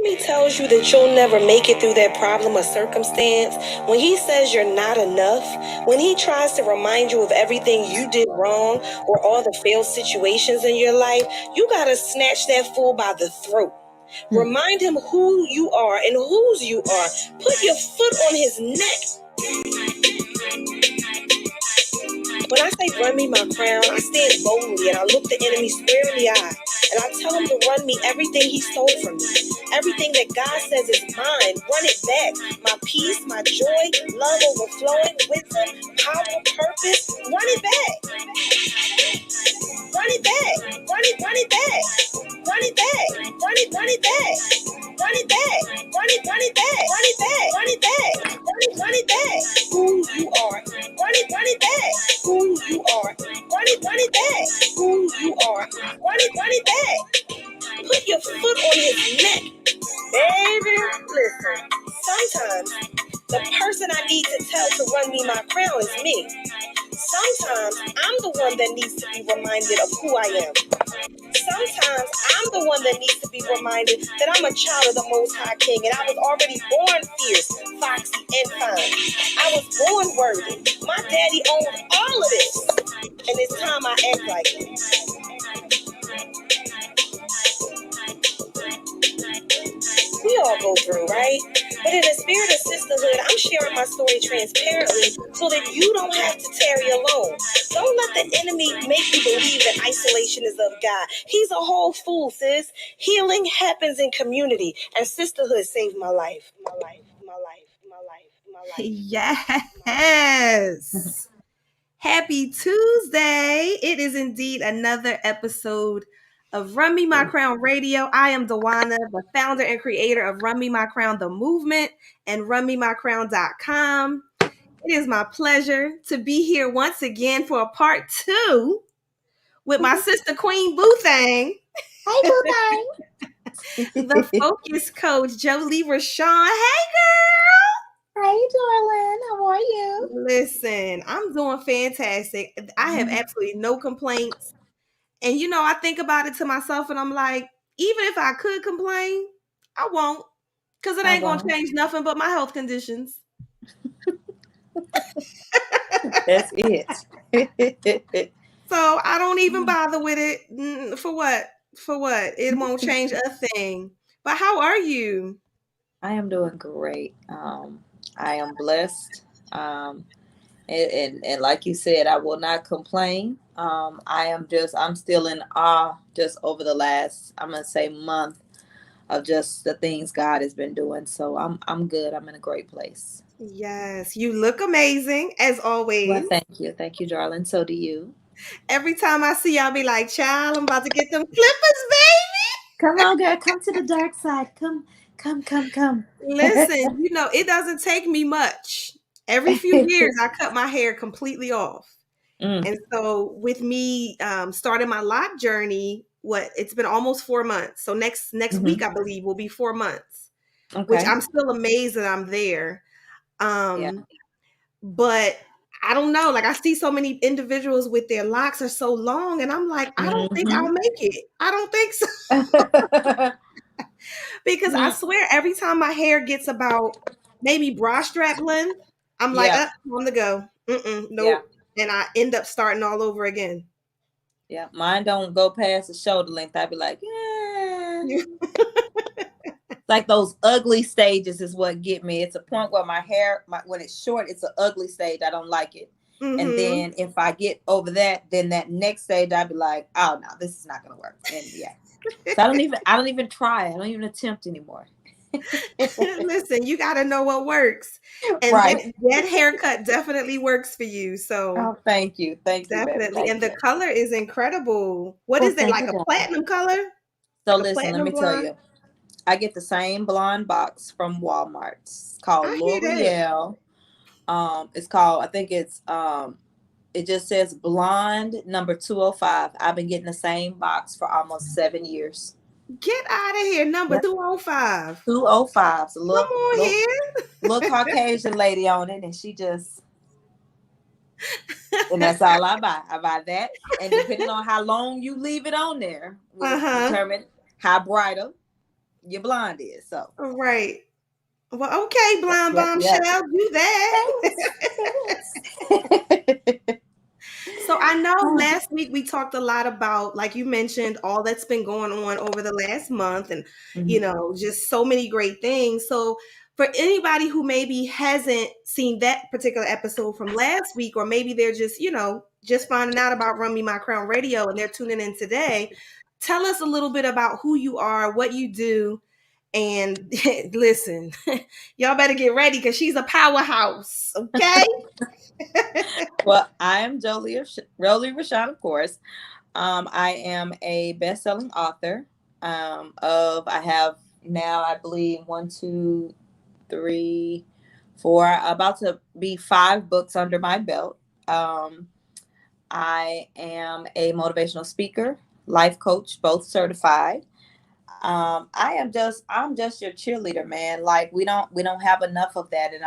enemy tells you that you'll never make it through that problem or circumstance, when he says you're not enough, when he tries to remind you of everything you did wrong or all the failed situations in your life, you gotta snatch that fool by the throat. Remind him who you are and whose you are. Put your foot on his neck. When I say run me my crown, I stand boldly and I look the enemy square in the eye. And I tell him to run me everything he stole from me. Everything that God says is mine, run it back. My peace, my joy, love overflowing, wisdom, power, purpose, run it back. Run it back. Run it back. Run it back. Run it back. Run it back. Run it back. Run it back. Run it back. Run it back. Who you are. Run it back. Who you are. Run it back. Who you are. Run it back. Put your foot on his neck. Baby, listen. Sometimes the person I need to tell to run me my crown is me. Sometimes I'm the one that needs to be reminded of who I am. Sometimes I'm the one that needs to be reminded that I'm a child of the Most High King and I was already born fierce, foxy, and fine. I was born worthy. My daddy owned all of this. And it's time I act like it. We all go through, right? But in the spirit of sisterhood, I'm sharing my story transparently so that you don't have to tarry alone. Don't let the enemy make you believe that isolation is of God. He's a whole fool, sis. Healing happens in community, and sisterhood saved my life. My life, my life, my life, my life. Yes. Happy Tuesday. It is indeed another episode of Run Me My Crown Radio. I am Dawana, the founder and creator of Run Me My Crown, the movement, and runmemycrown.com. It is my pleasure to be here once again for a part 2 with my sister Queen Boothang. Hey, Boothang. The focus coach, Jolie Rashawn. Hey, girl. Hey, darling. How are you? Listen, I'm doing fantastic. I have absolutely no complaints. And I think about it to myself and I'm like, even if I could complain, I won't. Because it ain't going to change nothing but my health conditions. That's it. So I don't even bother with it. For what? For what? It won't change a thing. But how are you? I am doing great. I am blessed. And like you said, I will not complain. I'm still in awe just over the last, I'm going to say month of just the things God has been doing. So I'm good. I'm in a great place. Yes, you look amazing as always. Well, thank you. Thank you, darling. So do you. Every time I see you, I'll be like, child, I'm about to get them clippers, baby. Come on, girl. Come to the dark side. Come. Listen, it doesn't take me much. Every few years, I cut my hair completely off. And so with me starting my lock journey, it's been almost 4 months. So next week, I believe, will be 4 months, which I'm still amazed that I'm there. But I don't know. Like I see so many individuals with their locks are so long and I'm like, I don't think I'll make it. I don't think so. Because I swear every time my hair gets about maybe bra strap length, I'm like, time to go. Nope. Yeah. And I end up starting all over again. Yeah, mine don't go past the shoulder length. I'd be like, yeah. Like those ugly stages is what get me. It's a point where my hair, when it's short, it's an ugly stage. I don't like it. And then if I get over that, then that next stage, I'd be like, oh no, this is not gonna work. And yeah, so I don't even try. I don't even attempt anymore. Listen, you got to know what works, and that haircut definitely works for you. So, thank you, definitely, baby. And the color is incredible. What is it, like a platinum color? So like listen, let me tell you, I get the same blonde box from Walmart. It's called L'Oreal. It's called, I think it's it just says blonde number 205. I've been getting the same box for almost 7 years. Get out of here, number 205. 205. So look, come on here. Look Caucasian lady on it, and she just, and that's all I buy. I buy that, and depending on how long you leave it on there, will determine how brighter your blonde is. So Right. Well, okay, blonde yep, yep. bombshell, do that. Thanks. Thanks. So I know last week we talked a lot about, like you mentioned, all that's been going on over the last month and, Mhm. just so many great things. So for anybody who maybe hasn't seen that particular episode from last week, or maybe they're just, just finding out about Run Me My Crown Radio and they're tuning in today, tell us a little bit about who you are, what you do. And listen, y'all better get ready because she's a powerhouse. Okay. Well, I am Jolie Rashawn, of course. I am a best-selling author. I have now, I believe, one, two, three, four, about to be 5 books under my belt. I am a motivational speaker, life coach, both certified. I'm just your cheerleader, man. Like we don't have enough of that, and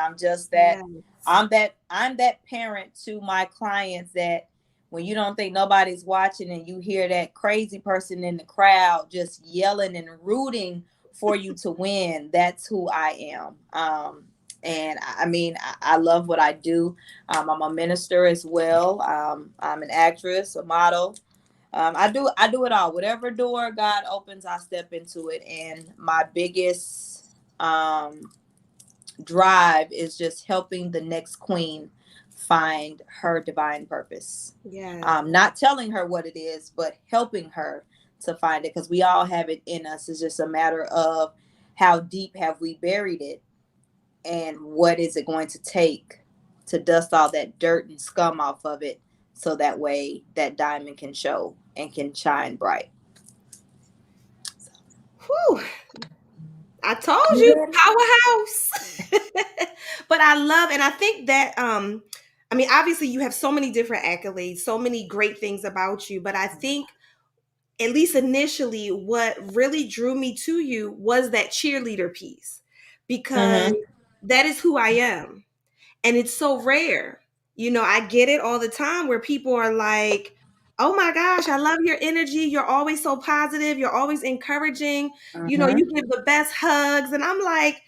Yes. I'm that parent to my clients that when you don't think nobody's watching and you hear that crazy person in the crowd just yelling and rooting for you to win, that's who I am. And I mean, I love what I do. I'm a minister as well. I'm an actress, a model. I do it all. Whatever door God opens, I step into it. And my biggest drive is just helping the next queen find her divine purpose. Yes. Not telling her what it is, but helping her to find it, because we all have it in us. It's just a matter of how deep have we buried it, and what is it going to take to dust all that dirt and scum off of it, so that way that diamond can show and can shine bright. Whew. I told You you, ready? powerhouse. But I love, and I think that I mean, obviously you have so many different accolades, so many great things about you, but I think at least initially what really drew me to you was that cheerleader piece, because Mm-hmm. that is who I am. And it's so rare. I get it all the time where people are like, "Oh my gosh, I love your energy. You're always so positive. You're always encouraging. Mm-hmm. You give the best hugs." And I'm like,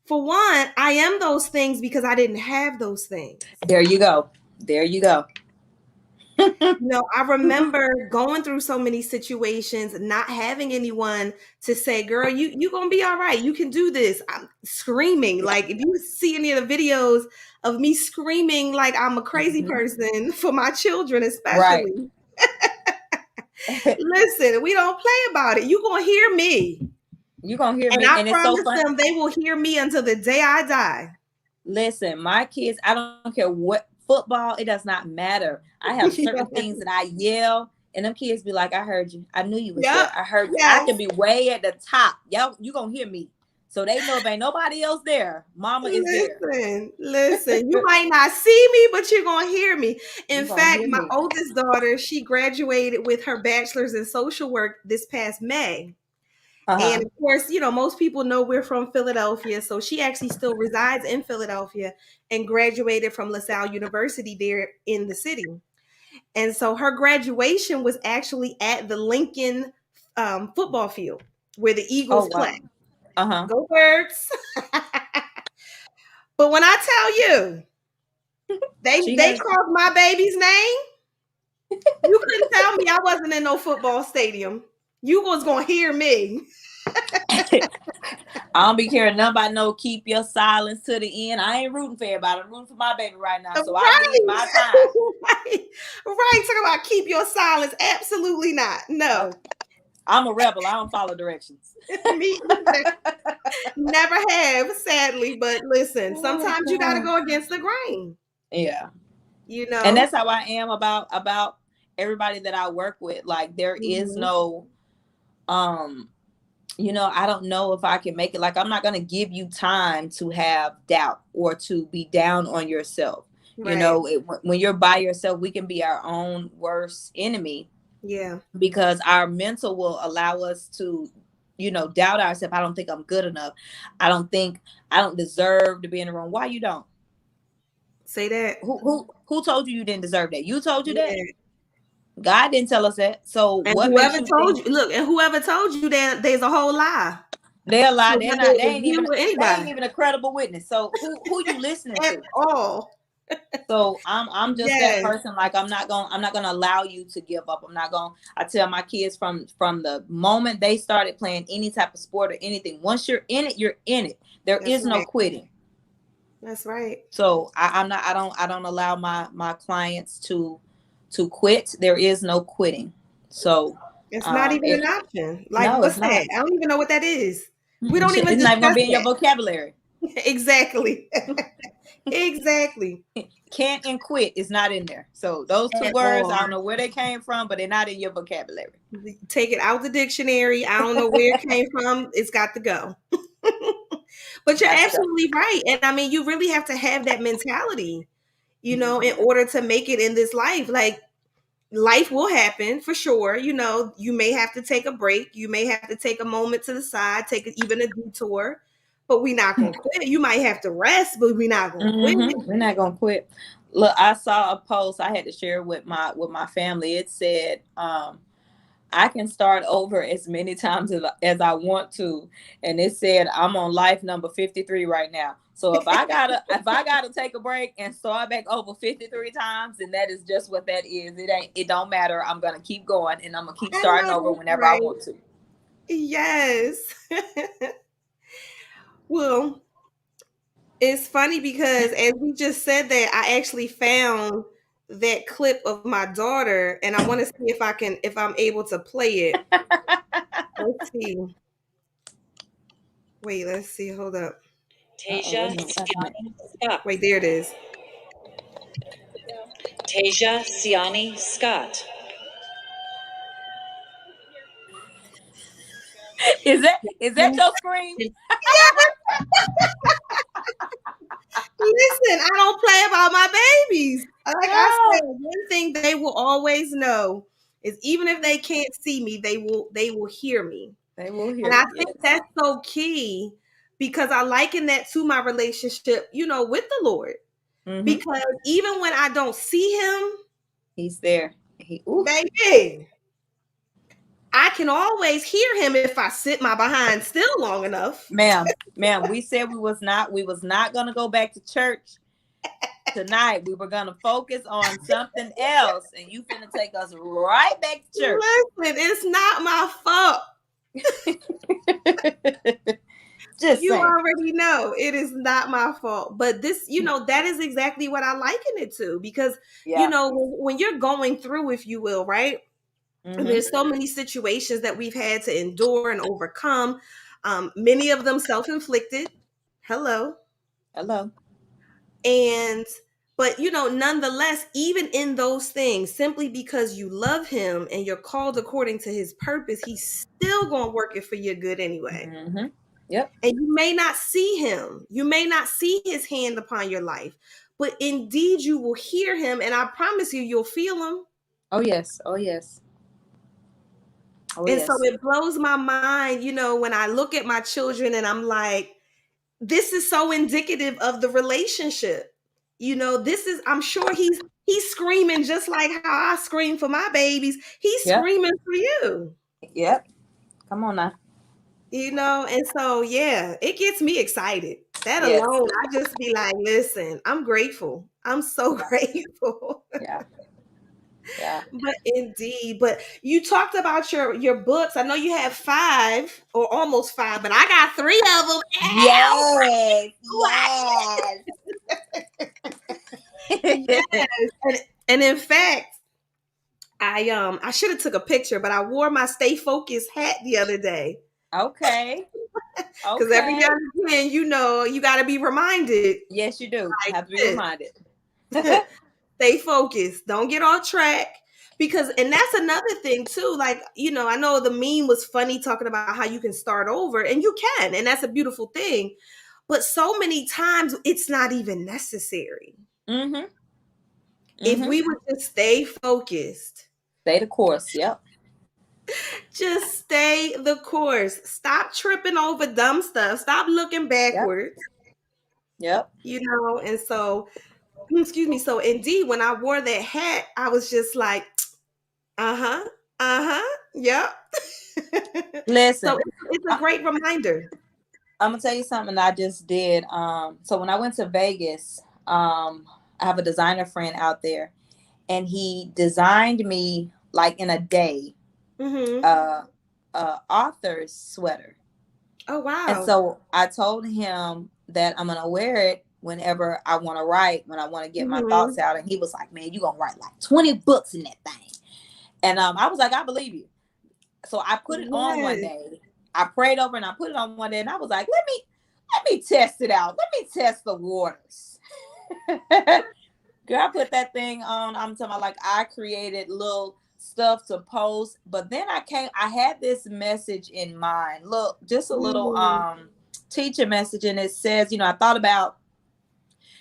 for one, I am those things because I didn't have those things. There you go. There you go. I remember going through so many situations, not having anyone to say, "Girl, you gonna be all right. You can do this." I'm screaming. Like, if you see any of the videos of me screaming like I'm a crazy Mhm. person for my children, Right. especially. Listen, we don't play about it. You gonna hear me. You're gonna hear And me, I and it's so promise fun. them they will hear me until the day I die. Listen, my kids, I don't care what football, it does not matter. I have certain things that I yell, and them kids be like, "I heard you. I knew you was Yep. there. I heard you." I Yes. can be way at the top. Y'all, you gonna hear me. So they know if ain't nobody else there, mama is there. Listen. You might not see me, but you're gonna hear me. In You gonna fact, hear my me. oldest daughter, she graduated with her bachelor's in social work this past May. And Uh-huh. of course, most people know we're from Philadelphia. So she actually still resides in Philadelphia and graduated from LaSalle University there in the city. And so her graduation was actually at the Lincoln football field where the Oh Eagles play. wow. Uh-huh. Go Birds. But when I tell you, She they has called my baby's name, you couldn't tell me I wasn't in no football stadium. You was gonna hear me. I don't be caring nobody know keep your silence to the end. I ain't rooting for everybody. I'm rooting for my baby right now. So I Right. need my time. Right. Right. Talk about keep your silence. Absolutely not. No. Oh, I'm a rebel. I don't follow directions. Me either. Never have, sadly. But listen, sometimes you gotta go against the grain. Yeah. You And know? that's how I am about everybody that I work with. Like there is Mhm. no I don't know if I can make it. Like I'm not going to give you time to have doubt or to be down on yourself. Right. When you're by yourself, we can be our own worst enemy, Yeah. because our mental will allow us to doubt ourselves. I don't think I'm good enough. I don't deserve to be in the room. Why you don't? Say that. Who told you didn't deserve that? You told you that. Yeah. God didn't tell us that. So And what makes whoever you told think? you, look, and whoever told you that there's a whole lie. They're a lie. So They're whether not. it's you or They ain't anybody even a credible witness. So who you listening at to? all. So I'm just that Yes, person. Like I'm not gonna allow you to give up. I tell my kids from the moment they started playing any type of sport or anything. Once you're in it, you're in it. There that's is no right. quitting. That's right. So I'm not. I don't allow my clients to quit. There is no quitting. So It's not even it an option. Like, no, it's what's not. that? I don't even know what that is. We don't even It's not even gonna discuss be in your that. vocabulary. Exactly. Exactly. Can't and quit is not in there. So those two At words, I all. don't know where they came from, but they're not in your vocabulary. Take it out the dictionary. I don't know where it came from. It's got to go. But you're Got to go. absolutely right. And I mean, you really have to have that mentality, in Mhm. order to make it in this life. Like, life will happen for sure. You may have to take a break. You may have to take a moment to the side, even a detour, but we're not going to quit. You might have to rest, but we're not going to quit. We're not gonna quit. Look, I saw a post I had to share with my family. It said, I can start over as many times as I want to. And it said I'm on life number 53 right now. So if I gotta take a break and start back over 53 times, then that is just what that is. It don't matter. I'm gonna keep going and I'm gonna keep I starting know over that's whenever I right. want to. Yes. Well, it's funny because as we just said that, I actually found that clip of my daughter, and I want to see if I'm able to play it. Let's see. Wait, let's see. Hold up. Tasia Siani Scott. Wait, there it is. Tasia Siani Scott. Is that your scream? Listen, I don't play about my babies. Like I Oh, said, one thing they will always know is even if they can't see me, they will hear me. they will And hear I you. think Yes. that's so key because I liken that to my relationship, with the Lord. Mm-hmm. Because even when I don't see him, He's there. Ooh. baby, I can always hear him if I sit my behind still long enough. Ma'am, we said we was not gonna go back to church tonight. We were gonna focus on something else, and you finna take us right back to church. Listen, it's not my fault. Just You saying. already know it is not my fault. But this, that is exactly what I liken it to because, Yeah. when you're going through, if you will, right? And Mm-hmm. there's so many situations that we've had to endure and overcome. Many of them self-inflicted. Hello. Hello. And but nonetheless, even in those things, simply because you love him and you're called according to his purpose, he's still gonna work it for your good anyway. Mm-hmm. Yep. And you may not see him, you may not see his hand upon your life, but indeed you will hear him, and I promise you, you'll feel him. Oh yes. Oh yes. Oh And so yes. it blows my mind, when I look at my children and I'm like, this is so indicative of the relationship. I'm sure he's screaming just like how I scream for my babies. He's Yep. screaming for you. Yep. Come on now. And so yeah, it gets me excited. That Yes. alone, I just be like, listen, I'm grateful. I'm so Yeah. grateful. Yeah. Yeah. But indeed, but you talked about your books. I know you have 5 or almost 5, but I got 3 of them. Yes. Yes. Yes. And in fact, I should have took a picture, but I wore my Stay Focused hat the other day. Okay. Because every Okay. now and then, you got to be reminded, Yes, you do. like Have to be this. reminded. Stay focused. Don't get off track. And that's another thing too. Like, I know the meme was funny talking about how you can start over, and you can, and that's a beautiful thing. But so many times it's not even necessary. Mm-hmm. If Mm-hmm. we would just stay focused, Stay the course. Yep. just stay the course. Stop tripping over dumb stuff. Stop looking Yep. backwards. Yep. And so, excuse me. So indeed, when I wore that hat, I was just like, uh-huh, uh-huh, yep. So Listen, it's a great reminder. I'm gonna tell you something I just did. So when I went to Vegas, I have a designer friend out there, and he designed me like in a day, Mm-hmm. author's sweater. Oh And wow. so I told him that I'm gonna wear it whenever I want to write, when I want to get my Mm-hmm. thoughts out. And he was like, "Man, you gonna write like 20 books in that thing?" And I was like, "I believe you." So I put it on one Yes. day. I prayed over and I put it on one day, and I was like, let me test it out. Let me test the waters. Girl, I put that thing on. I'm talking about, like, I created little stuff to post, but then I had this message in mind. Look, just a little Mm-hmm. teacher message, and it says, I thought about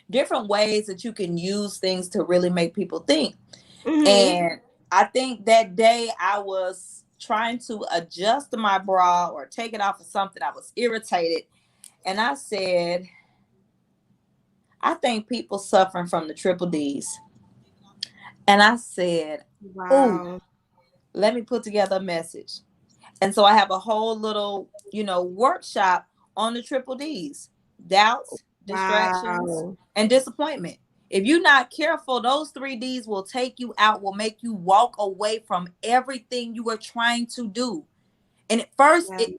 different ways that you can use things to really make people think. Mm-hmm. And I think that day I was trying to adjust my bra or take it off of something. I was irritated. And I said, I think people suffering from the triple D's. And I said, oh, Wow. let me put together a message. And so I have a whole little, workshop on the triple D's: doubts, distractions, Wow. and disappointment. If you're not careful, those 3 D's will take you out, will make you walk away from everything you are trying to do. And at first, Yes.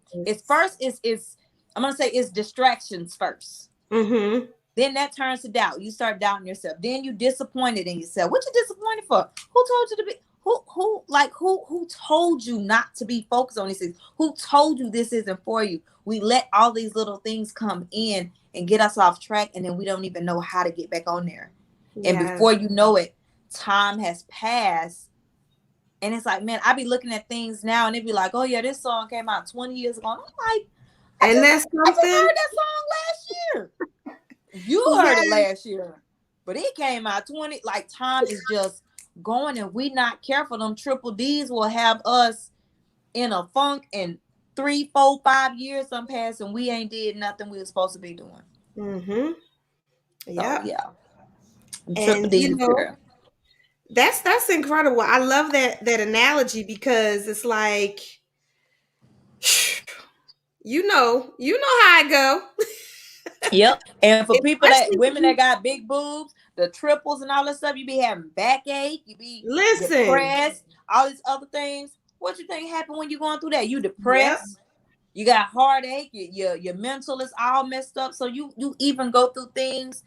is I'm gonna say it's distractions first. Mm-hmm. Then that turns to doubt. You start doubting yourself. Then you disappointed in yourself. What you disappointed for? Who told you to be? Who told you not to be focused on these things? Who told you this isn't for you? We let all these little things come in and get us off track, and then we don't even know how to get back on there. And Yes. before you know it, time has passed. And it's like, man, I be looking at things now, and it be like, oh yeah, this song came out 20 years ago. And I'm like, And that's I just something. heard that song last year. You heard it Yes. last year, but it came out 20. Like, time is just going, and we not careful. Them triple D's will have us in a funk, and 3, 4, 5 years some pass, and we ain't did nothing we were supposed to be doing. Mm-hmm. So Yep. yeah, triple And D's, girl. that's incredible. I love that analogy because it's like how I go. Yep. And for people that Especially when women that you got big boobs, the triples and all that stuff, you be having backache, you be listen. depressed, all these other things. What you think happened when you going through that? You Yep. depressed, you got heartache, your mental is all messed up. So you even go through things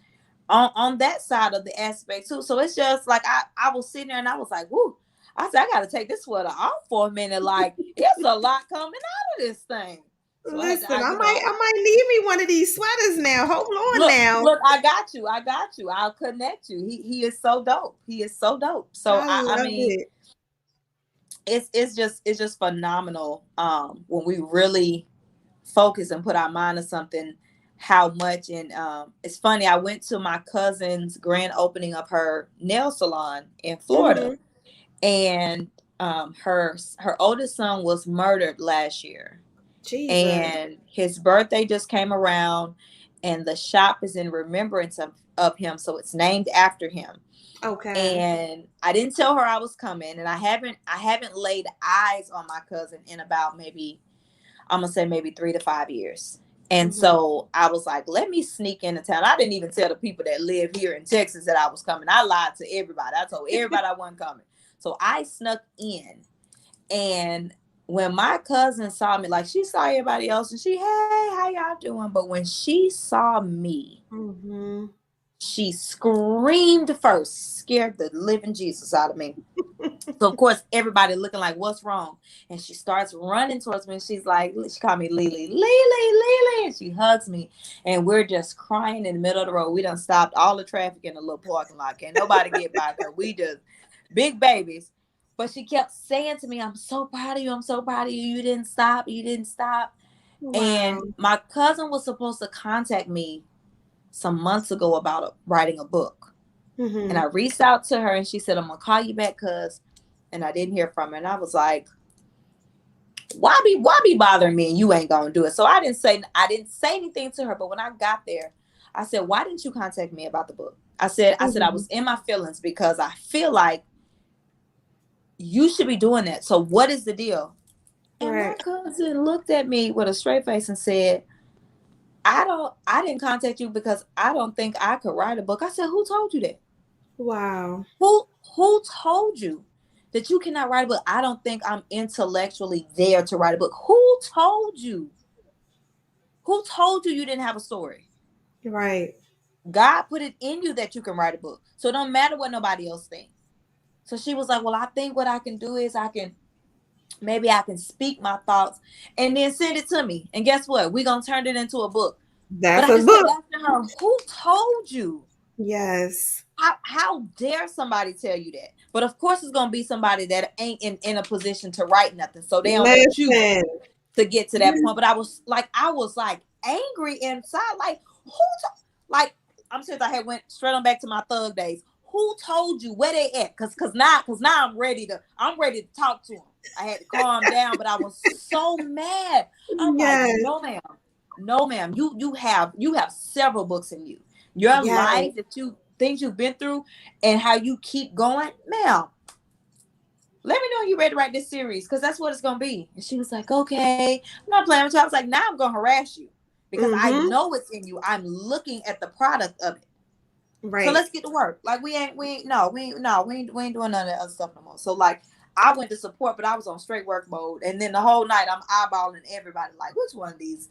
on that side of the aspect too. So it's just like I was sitting there and I was like, whoo. I said, I gotta take this sweater off for a minute. Like, it's a lot coming out of this thing. So I had to, Listen, I might need me one of these sweaters now. Hold on look, now. look, I got you. I got you. I'll connect you. He is so dope. He is so dope. So I I love mean, it. it's just phenomenal. When we really focus and put our mind to something, how much. And it's funny, I went to my cousin's grand opening of her nail salon in Florida, Mm-hmm. and her oldest son was murdered last year, Jesus. and his birthday just came around, and the shop is in remembrance of him, so it's named after him. Okay. And I didn't tell her I was coming, and I haven't laid eyes on my cousin in about, maybe, I'm gonna say, maybe 3 to 5 years. And Mm-hmm. so I was like, let me sneak into town. I didn't even tell the people that live here in Texas that I was coming. I lied to everybody. I told everybody I wasn't coming. So I snuck in. And when my cousin saw me, like, she saw everybody else, and hey, how y'all doing? But when she saw me, Mm-hmm. she screamed first, scared the living Jesus out of me. So of course everybody looking like, what's wrong? And she starts running towards me, and she's like, she called me Lily, and she hugs me, and we're just crying in the middle of the road. We done stopped all the traffic in the little parking lot. Can't nobody get by, because we just big babies. But she kept saying to me, I'm so proud of you. I'm so proud of you. You didn't stop. You didn't stop. Wow. And my cousin was supposed to contact me some months ago about writing a book. And Mm-hmm. I reached out to her, and she said, I'm gonna call you back, cuz. And I didn't hear from her. And I was like, why be bothering me, and you ain't gonna do it? So I didn't say anything to her. But when I got there, I said, why didn't you contact me about the book? I said I Mm-hmm. was in my feelings, because I feel like you should be doing that. So what is the deal? And my Right. cousin looked at me with a straight face and said, I didn't contact you because I don't think I could write a book. I said, who told you that? Wow. Who told you that you cannot write a book? I don't think I'm intellectually there to write a book. Who told you? Who told you you didn't have a story? Right. God put it in you that you can write a book. So it don't matter what nobody else thinks. So she was like, well, I think what I can do is maybe I can speak my thoughts and then send it to me. And guess what? We're going to turn it into a book. But That's I a just kept book. asking her, who told you? Yes. How dare somebody tell you that? But of course, it's going to be somebody that ain't in a position to write nothing. So they don't want you Listen. to get to that point. But I was like angry inside. Like, like, I'm serious. I had went straight on back to my thug days. Who told you where they at? Cause now I'm ready to talk to them. I had to calm down, but I was so mad. I'm like, Yes. no, ma'am. No, ma'am. You have several books in you. Your Yes. life, things you've been through and how you keep going, ma'am. Let me know when you're ready to write this series, because that's what it's gonna be. And she was like, okay, I'm not playing with you. I was like, now I'm gonna harass you because I know it's in you. I'm looking at the product of it. Right. So let's get to work. Like we ain't doing none of that other stuff no more. So like I went to support, but I was on straight work mode. And then the whole night I'm eyeballing everybody like, which one of these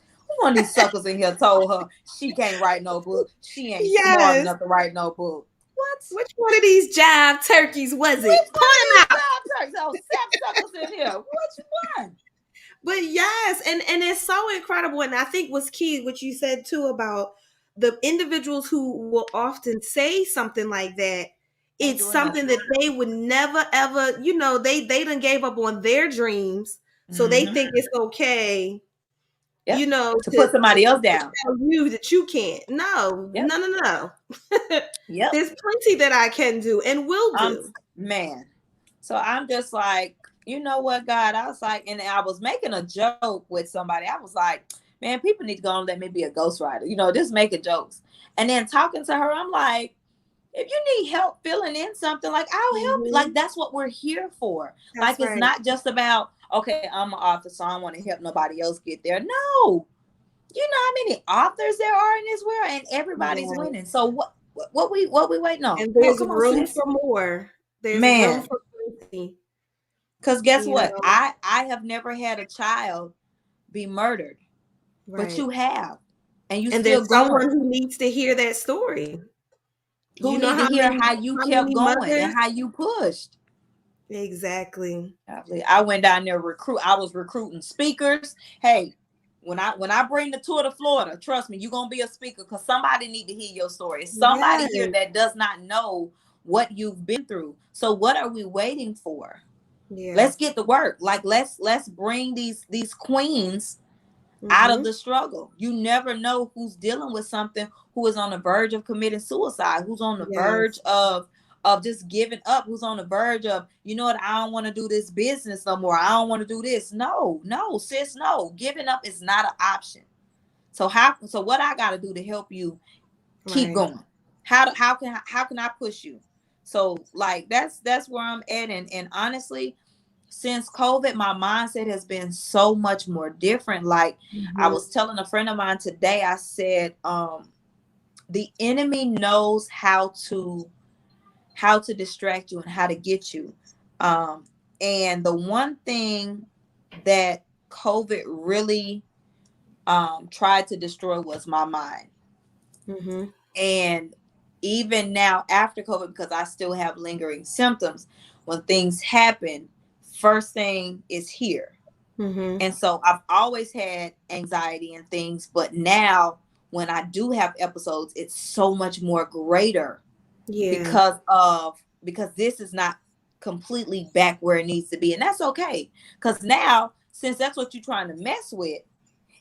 suckers in here told her she can't write no book? She ain't smart enough to write no book. What? Which one of these jive turkeys was it? Which one of these jive turkeys? Oh, 7 suckers in here. Which one? But yes, and it's so incredible. And I think what's key, what you said too about the individuals who will often say something like that, it's something that they would never ever, they done gave up on their dreams. So they think it's okay, to put somebody else down. Tell you that you can't. No. Yep. There's plenty that I can do and will do. Man. So I'm just like, you know what, God? I was like, and I was making a joke with somebody. I was like, man, people need to go and let me be a ghostwriter, just making jokes. And then talking to her, I'm like, if you need help filling in something, like I'll help you. Like that's what we're here for. That's it's not just about, okay, I'm an author, so I don't want to help nobody else get there. No. You know how many authors there are in this world, and everybody's winning. So what we waiting on? And there's room for more. There's room for plenty. Because guess what? I have never had a child be murdered, but you have, and you still there's someone who needs to hear that story. Who need to hear how you kept going and how you pushed. Exactly. I went down there I was recruiting speakers. Hey, when I bring the tour to Florida, trust me, you're gonna be a speaker because somebody need to hear your story. Somebody here that does not know what you've been through. So what are we waiting for? Yeah. Let's get to work. Like let's bring these queens out of the struggle. You never know who's dealing with something, who is on the verge of committing suicide, who's on the verge of just giving up, who's on the verge of, you know what, I don't want to do this business no more. I don't want to do this. No, sis, no. Giving up is not an option. So what I got to do to help you keep going? How can I push you? So like that's where I'm at. And honestly, since COVID, my mindset has been so much more different. Like I was telling a friend of mine today, I said, the enemy knows how to distract you and how to get you. And the one thing that COVID really tried to destroy was my mind. And even now after COVID, because I still have lingering symptoms, when things happen, first thing is here. And so I've always had anxiety and things, but now when I do have episodes, it's so much more greater because this is not completely back where it needs to be. And that's okay. Because now, since that's what you're trying to mess with,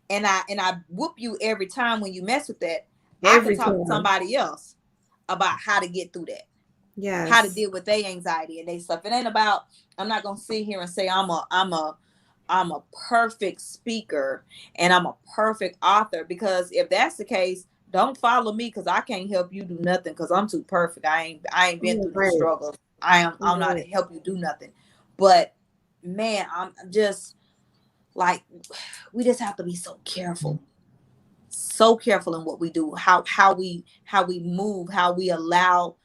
and I whoop you every time when you mess with that, I can talk to somebody else about how to get through that. Yes. How to deal with their anxiety and their stuff. It ain't about, I'm not gonna sit here and say I'm a perfect speaker and I'm a perfect author, because if that's the case, don't follow me, because I can't help you do nothing because I'm too perfect. I ain't been through the struggle. I'm not to help you do nothing. But man, I'm just like we just have to be so careful in what we do, how we move, how we allow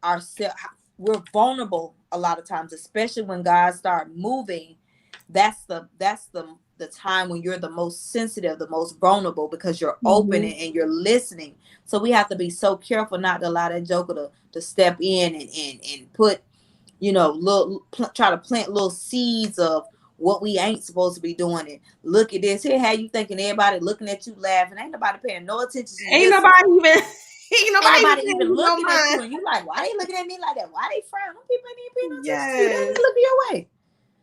ourselves. We're vulnerable a lot of times, especially when God start moving. That's the time when you're the most sensitive, the most vulnerable, because you're open and you're listening. So we have to be so careful not to allow that joker to step in and put, try to plant little seeds of what we ain't supposed to be doing. And look at this here, how you thinking everybody looking at you laughing, ain't nobody paying no attention to you. Ain't Just nobody even ain't nobody paying even you no looking at you, mind. and you like, why they looking at me like that? Why they frowning? People ain't even paying no attention to you. They Yes. ain't looking your way.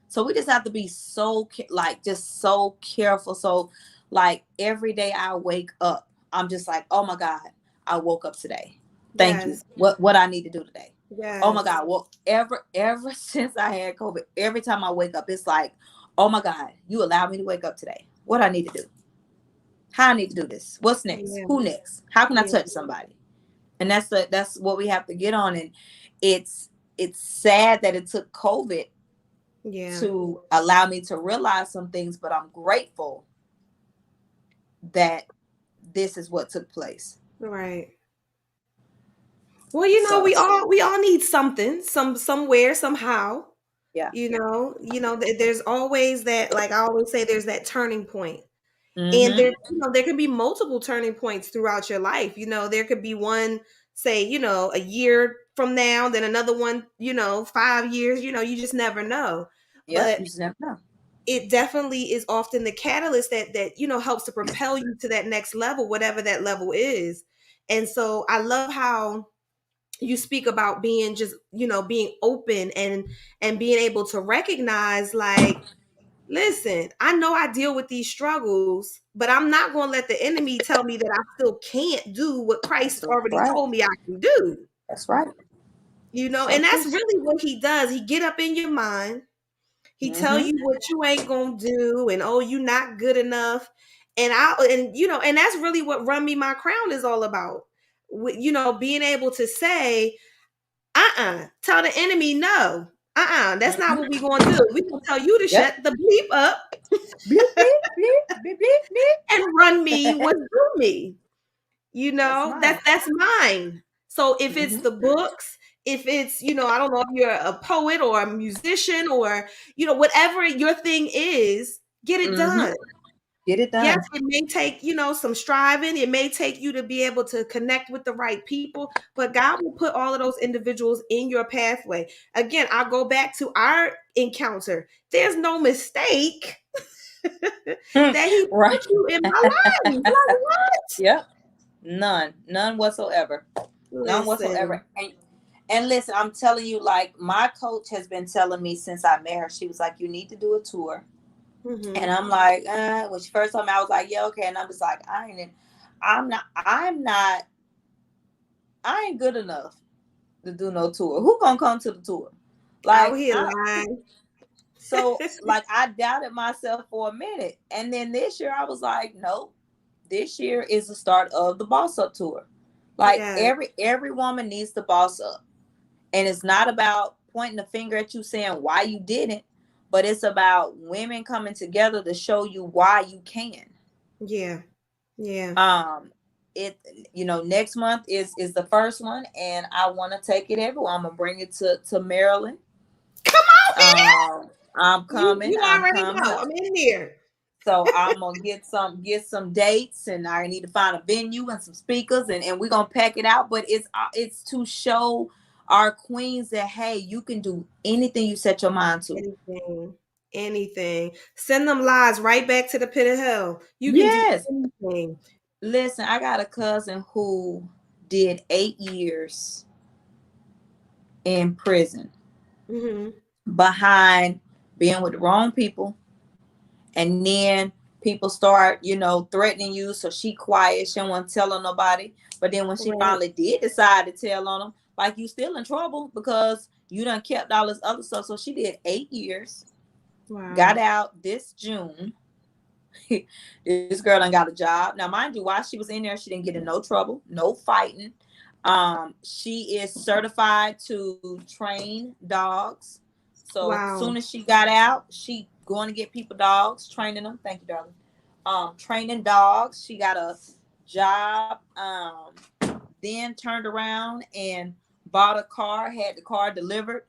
So we just have to be just so careful. So like every day I wake up, I'm just like, oh my God, I woke up today. Thank you. What I need to do today. Yes. Oh my God. Well, ever since I had COVID, every time I wake up, it's like, oh my God, you allowed me to wake up today. What I need to do. How I need to do this. What's next? Yeah. Who next? How can I Yeah. touch somebody? And that's what we have to get on. And it's sad that it took COVID to allow me to realize some things, but I'm grateful that this is what took place. Right. Well, we all need something, somewhere, somehow. Yeah. There's always that, like I always say, there's that turning point. And Mm-hmm. there can be multiple turning points throughout your life. There could be one, say, a year from now, then another one, 5 years, you just never know. Yeah, But you just never know. it definitely is often the catalyst that helps to propel you to that next level, whatever that level is. And so I love how you speak about being just, being open and being able to recognize, like, listen, I know I deal with these struggles, but I'm not going to let the enemy tell me that I still can't do what Christ already Right. told me I can do. That's right. So And that's true. really what he does. He get up in your mind. He tell you what you ain't going to do, and oh, you not good enough. And and that's really what Run Me My Crown is all about. Being able to say, tell the enemy no. That's not what we going to do. We going to tell you to Yep. shut the bleep up Bleep, bleep, bleep, bleep, bleep, bleep. and run me what's due me. That's mine. That's mine. So if it's the books, if it's, I don't know if you're a poet or a musician or, whatever your thing is, get it done. Get it Yes, done. it may take, some striving. It may take you to be able to connect with the right people, but God will put all of those individuals in your pathway. Again, I'll go back to our encounter. There's no mistake that he Right. put you in my life. Like, what? Yep. None whatsoever. None Listen. whatsoever. And listen, I'm telling you, like, my coach has been telling me since I met her, she was like, you need to do a tour. And I'm like, when she first told me, I was like, yeah, okay. And I'm just like, I ain't good enough to do no tour. Who gonna come to the tour? Out Like, here lying. so like I doubted myself for a minute. And then this year I was like, nope, this year is the start of the Boss Up tour. Like every woman needs to boss up. And it's not about pointing the finger at you saying why you didn't, but it's about women coming together to show you why you can. Yeah. It next month is the first one, and I want to take it everywhere. I'm gonna bring it to Maryland. Come on here. I'm coming. You I'm already coming. know. I'm in there. So I'm gonna get some dates, and I need to find a venue and some speakers, and we're gonna pack it out. But it's to show our queens that, hey, you can do anything you set your mind to. Anything. Send them lies right back to the pit of hell. You can do anything. Listen, I got a cousin who did 8 years in prison behind being with the wrong people. And then people start, threatening you. So she quiet. She don't want to tell on nobody. But then when she finally did decide to tell on them, like, you still in trouble because you done kept all this other stuff. So she did 8 years. Wow. Got out this June. This girl done got a job. Now, mind you, while she was in there, she didn't get in no trouble, no fighting. She is certified to train dogs. So as soon as she got out, she going to get people dogs, training them. Thank you, darling. Training dogs. She got a job. Then turned around and bought a car. Had the car delivered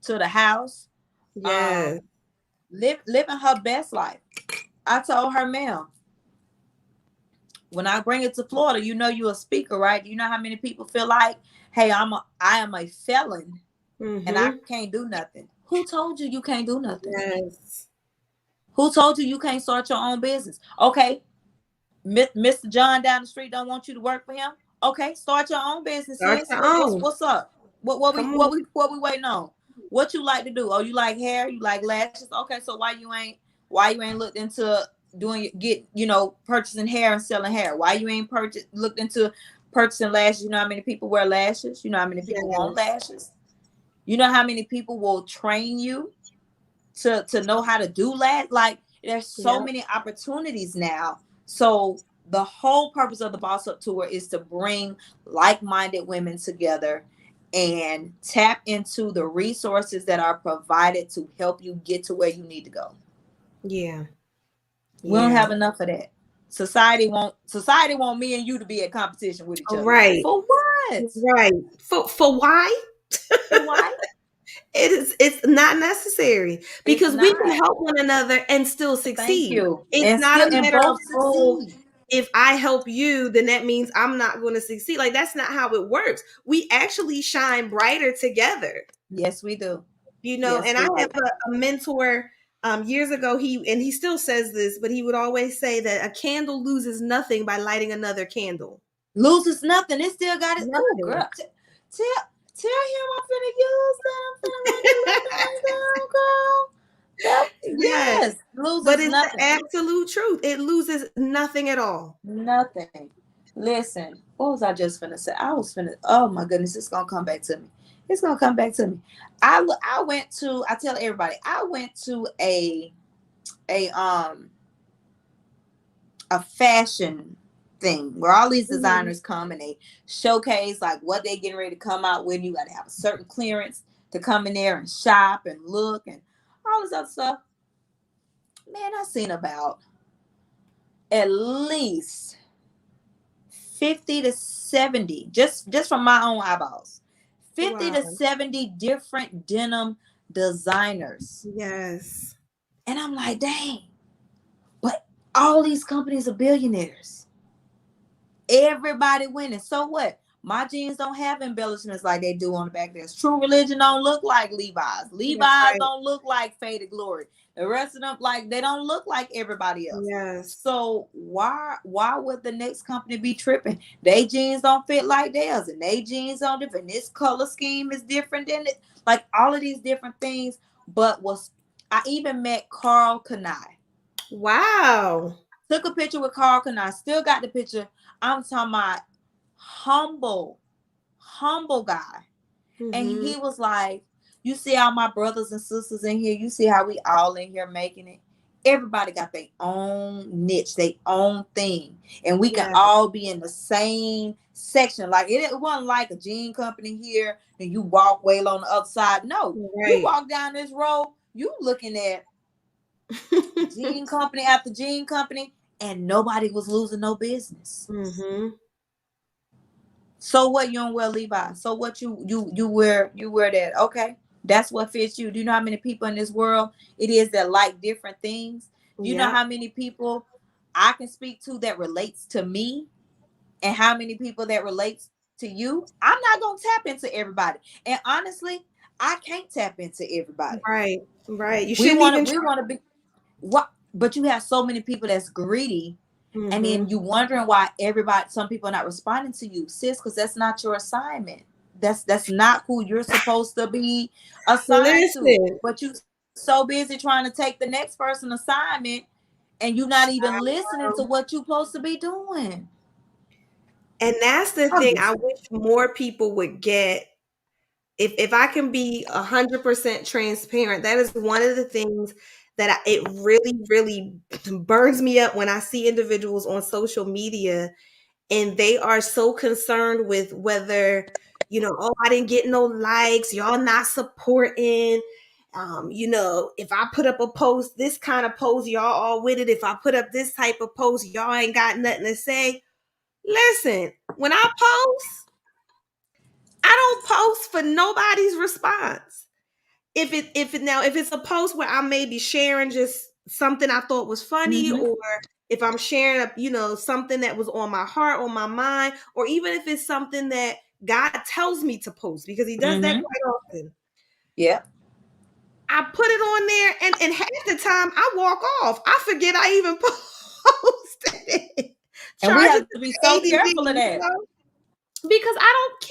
to the house. Yes. Living her best life. I told her, ma'am, when I bring it to Florida, you know you're a speaker, right? You know how many people feel like, hey, I am a felon and I can't do nothing. Who told you can't do nothing? Yes. Who told you can't start your own business? Okay, Mr. John down the street don't want you to work for him. Okay, start your own business, Start sis. your own. What's up? What we waiting on? What you like to do? Oh, you like hair? You like lashes? Okay, so why you ain't looked into purchasing hair and selling hair? Why you ain't looked into purchasing lashes? You know how many people wear lashes? You know how many people want lashes? You know how many people will train you to know how to do that? Like, there's so many opportunities now. So the whole purpose of the Boss Up Tour is to bring like-minded women together and tap into the resources that are provided to help you get to where you need to go. Yeah. We don't have enough of that. Society want me and you to be in competition with each other. Right. For what? Right. For why? For why? It's not necessary because we can help one another and still succeed. Thank you. It's not a matter of, if I help you, then that means I'm not going to succeed. Like, that's not how it works. We actually shine brighter together. Yes, we do. You know, and I have a mentor years ago, he still says this, but he would always say that a candle loses nothing by lighting another candle. Loses nothing. It still got it. Oh, girl. Tell him I'm finna use that. I'm finna write that down, girl. Yes. Loses but it's nothing. The absolute truth. It loses nothing at all. Nothing. Listen, what was I just finna say? Oh my goodness, it's gonna come back to me. It's gonna come back to me. I tell everybody, I went to a fashion thing where all these designers come and they showcase like what they getting ready to come out with. You got to have a certain clearance to come in there and shop and look and all this other stuff. Man, I seen about at least 50 to 70 just from my own eyeballs. 50 to 70 different denim designers. Yes. And I'm like, dang. But all these companies are billionaires. Everybody winning. So what? My jeans don't have embellishments like they do on the back there. True Religion don't look like Levi's. Levi's don't look like Faded Glory. The rest of them, like, they don't look like everybody else. Yes. So why would the next company be tripping? They jeans don't fit like theirs, and they jeans don't different. This color scheme is different than it. Like, all of these different things. But I even met Carl Kanai. Wow. Took a picture with Carl Kanai. Still got the picture. I'm talking about humble guy. And he was like, you see all my brothers and sisters in here. You see how we all in here making it. Everybody got their own niche, their own thing. And we can all be in the same section. Like, it wasn't like a jean company here and you walk way on the other side. No, you walk down this road, you looking at jean company after jean company, and nobody was losing no business. So what, you don't wear Levi's? So what, you wear that? Okay, that's what fits you. Do you know how many people in this world it is that like different things? Do you know how many people I can speak to that relates to me, and how many people that relates to you? I'm not gonna tap into everybody, and honestly, I can't tap into everybody. Right. We want to be what? But you have so many people that's greedy. And then you wondering why some people are not responding to you, sis, because that's not your assignment. That's not who you're supposed to be assigned to. But you so busy trying to take the next person's assignment, and you're not even listening to what you're supposed to be doing. And that's the thing. I wish more people would get. If I can be 100% transparent, that is one of the things that it really, really burns me up when I see individuals on social media and they are so concerned with whether, oh, I didn't get no likes, y'all not supporting. If I put up a post, this kind of post, y'all all with it. If I put up this type of post, y'all ain't got nothing to say. Listen, when I post, I don't post for nobody's response. If it's a post where I may be sharing just something I thought was funny, Mm-hmm. or if I'm sharing something that was on my heart, on my mind, or even if it's something that God tells me to post, because he does that Mm-hmm. quite often. Yeah. I put it on there, and half the time I walk off. I forget I even posted it. And we Charge have it to be to so ADD, careful of that. because I don't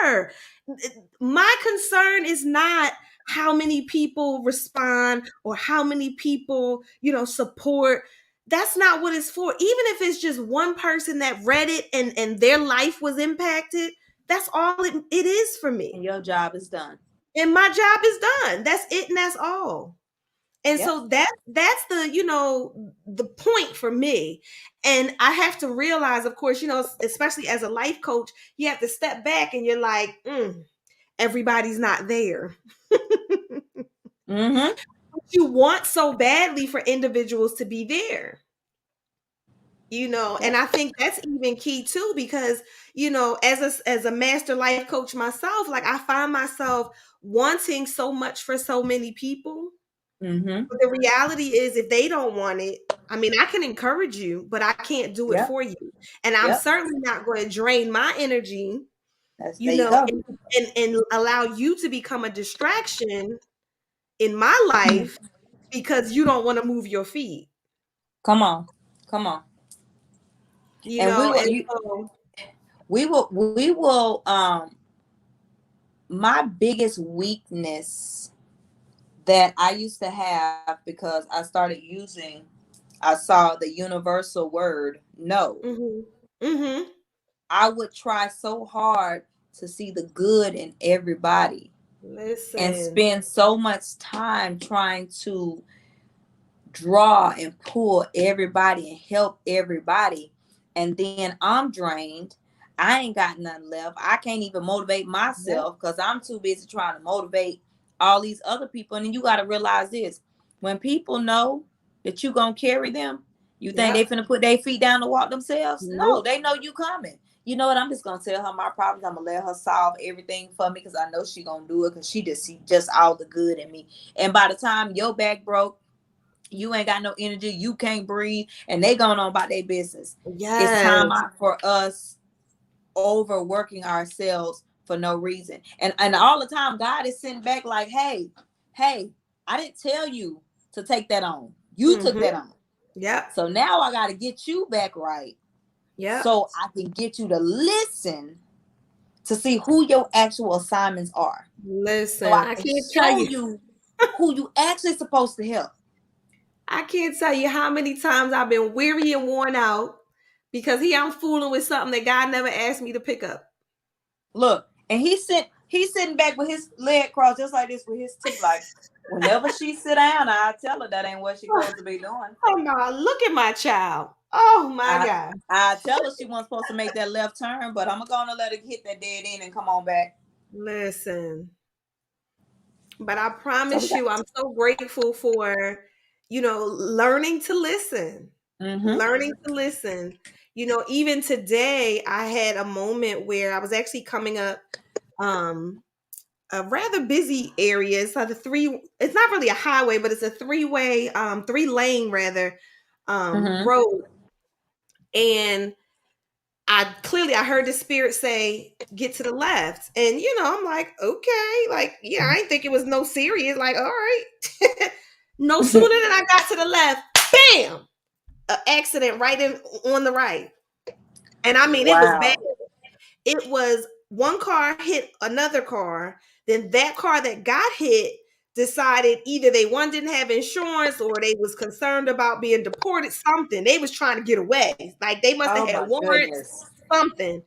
care. My concern is not how many people respond or how many people, support. That's not what it's for. Even if it's just one person that read it and their life was impacted, that's all it is for me. And your job is done. And my job is done. That's it, and that's all. And Yep. so that's the point for me. And I have to realize, of course, especially as a life coach, you have to step back and you're like, everybody's not there. Mm-hmm. You want so badly for individuals to be there. And Yep. I think that's even key too, because as a master life coach myself, like, I find myself wanting so much for so many people. Mm-hmm. But the reality is, if they don't want it, I mean, I can encourage you, but I can't do it Yep. for you. And I'm Yep. certainly not going to drain my energy, There you go. and allow you to become a distraction in my life because you don't want to move your feet. Come on. Come on. And we will And so, we will my biggest weakness that I used to have, because I saw the universal word no. mm-hmm. I would try so hard to see the good in everybody and Listen. spend so much time trying to draw and pull everybody and help everybody. And then I'm drained. I ain't got nothing left. I can't even motivate myself because I'm too busy trying to motivate all these other people. And then you got to realize this: when people know that you going to carry them, you think they Yep. finna put their feet down to walk themselves? No, Nope. they know you coming. You know what? I'm just going to tell her my problems. I'm going to let her solve everything for me because I know she going to do it because she just see just all the good in me. And by the time your back broke, you ain't got no energy, you can't breathe, and they going on about their business. It's time Yes. out for us overworking ourselves for no reason. And all the time, God is sitting back like, hey, I didn't tell you to take that on. You took that on. Yep. So now I got to get you back right. Yep. So I can get you to listen to see who your actual assignments are. Listen, So I I can can't tell show you. you who you actually supposed to help. I can't tell you how many times I've been weary and worn out because I'm fooling with something that God never asked me to pick up. Look, and he's sitting back with his leg crossed just like this with his teeth. Like, whenever she sit down, I tell her that ain't what she's supposed to be doing. Oh no, look at my child. Oh my God. I tell her she wasn't supposed to make that left turn, but I'm gonna let her hit that dead end and come on back. Listen. But I So we promise got you, I'm so grateful for, learning to listen. mm-hmm. Learning to listen. Even today, I had a moment where I was actually coming up a rather busy area. It's like it's not really a highway, but it's a three-way, 3-lane rather, Mm-hmm. road. And I heard the spirit say, get to the left. And I'm like, okay, like, yeah, I didn't think it was no serious. Like, all right. No sooner than I got to the left, bam, an accident right on the right. And I mean, it was bad. Wow. It was one car hit another car. Then that car that got hit decided either they didn't have insurance or they was concerned about being deported, something. They was trying to get away. Like, they must have Oh had my warrants, goodness. something.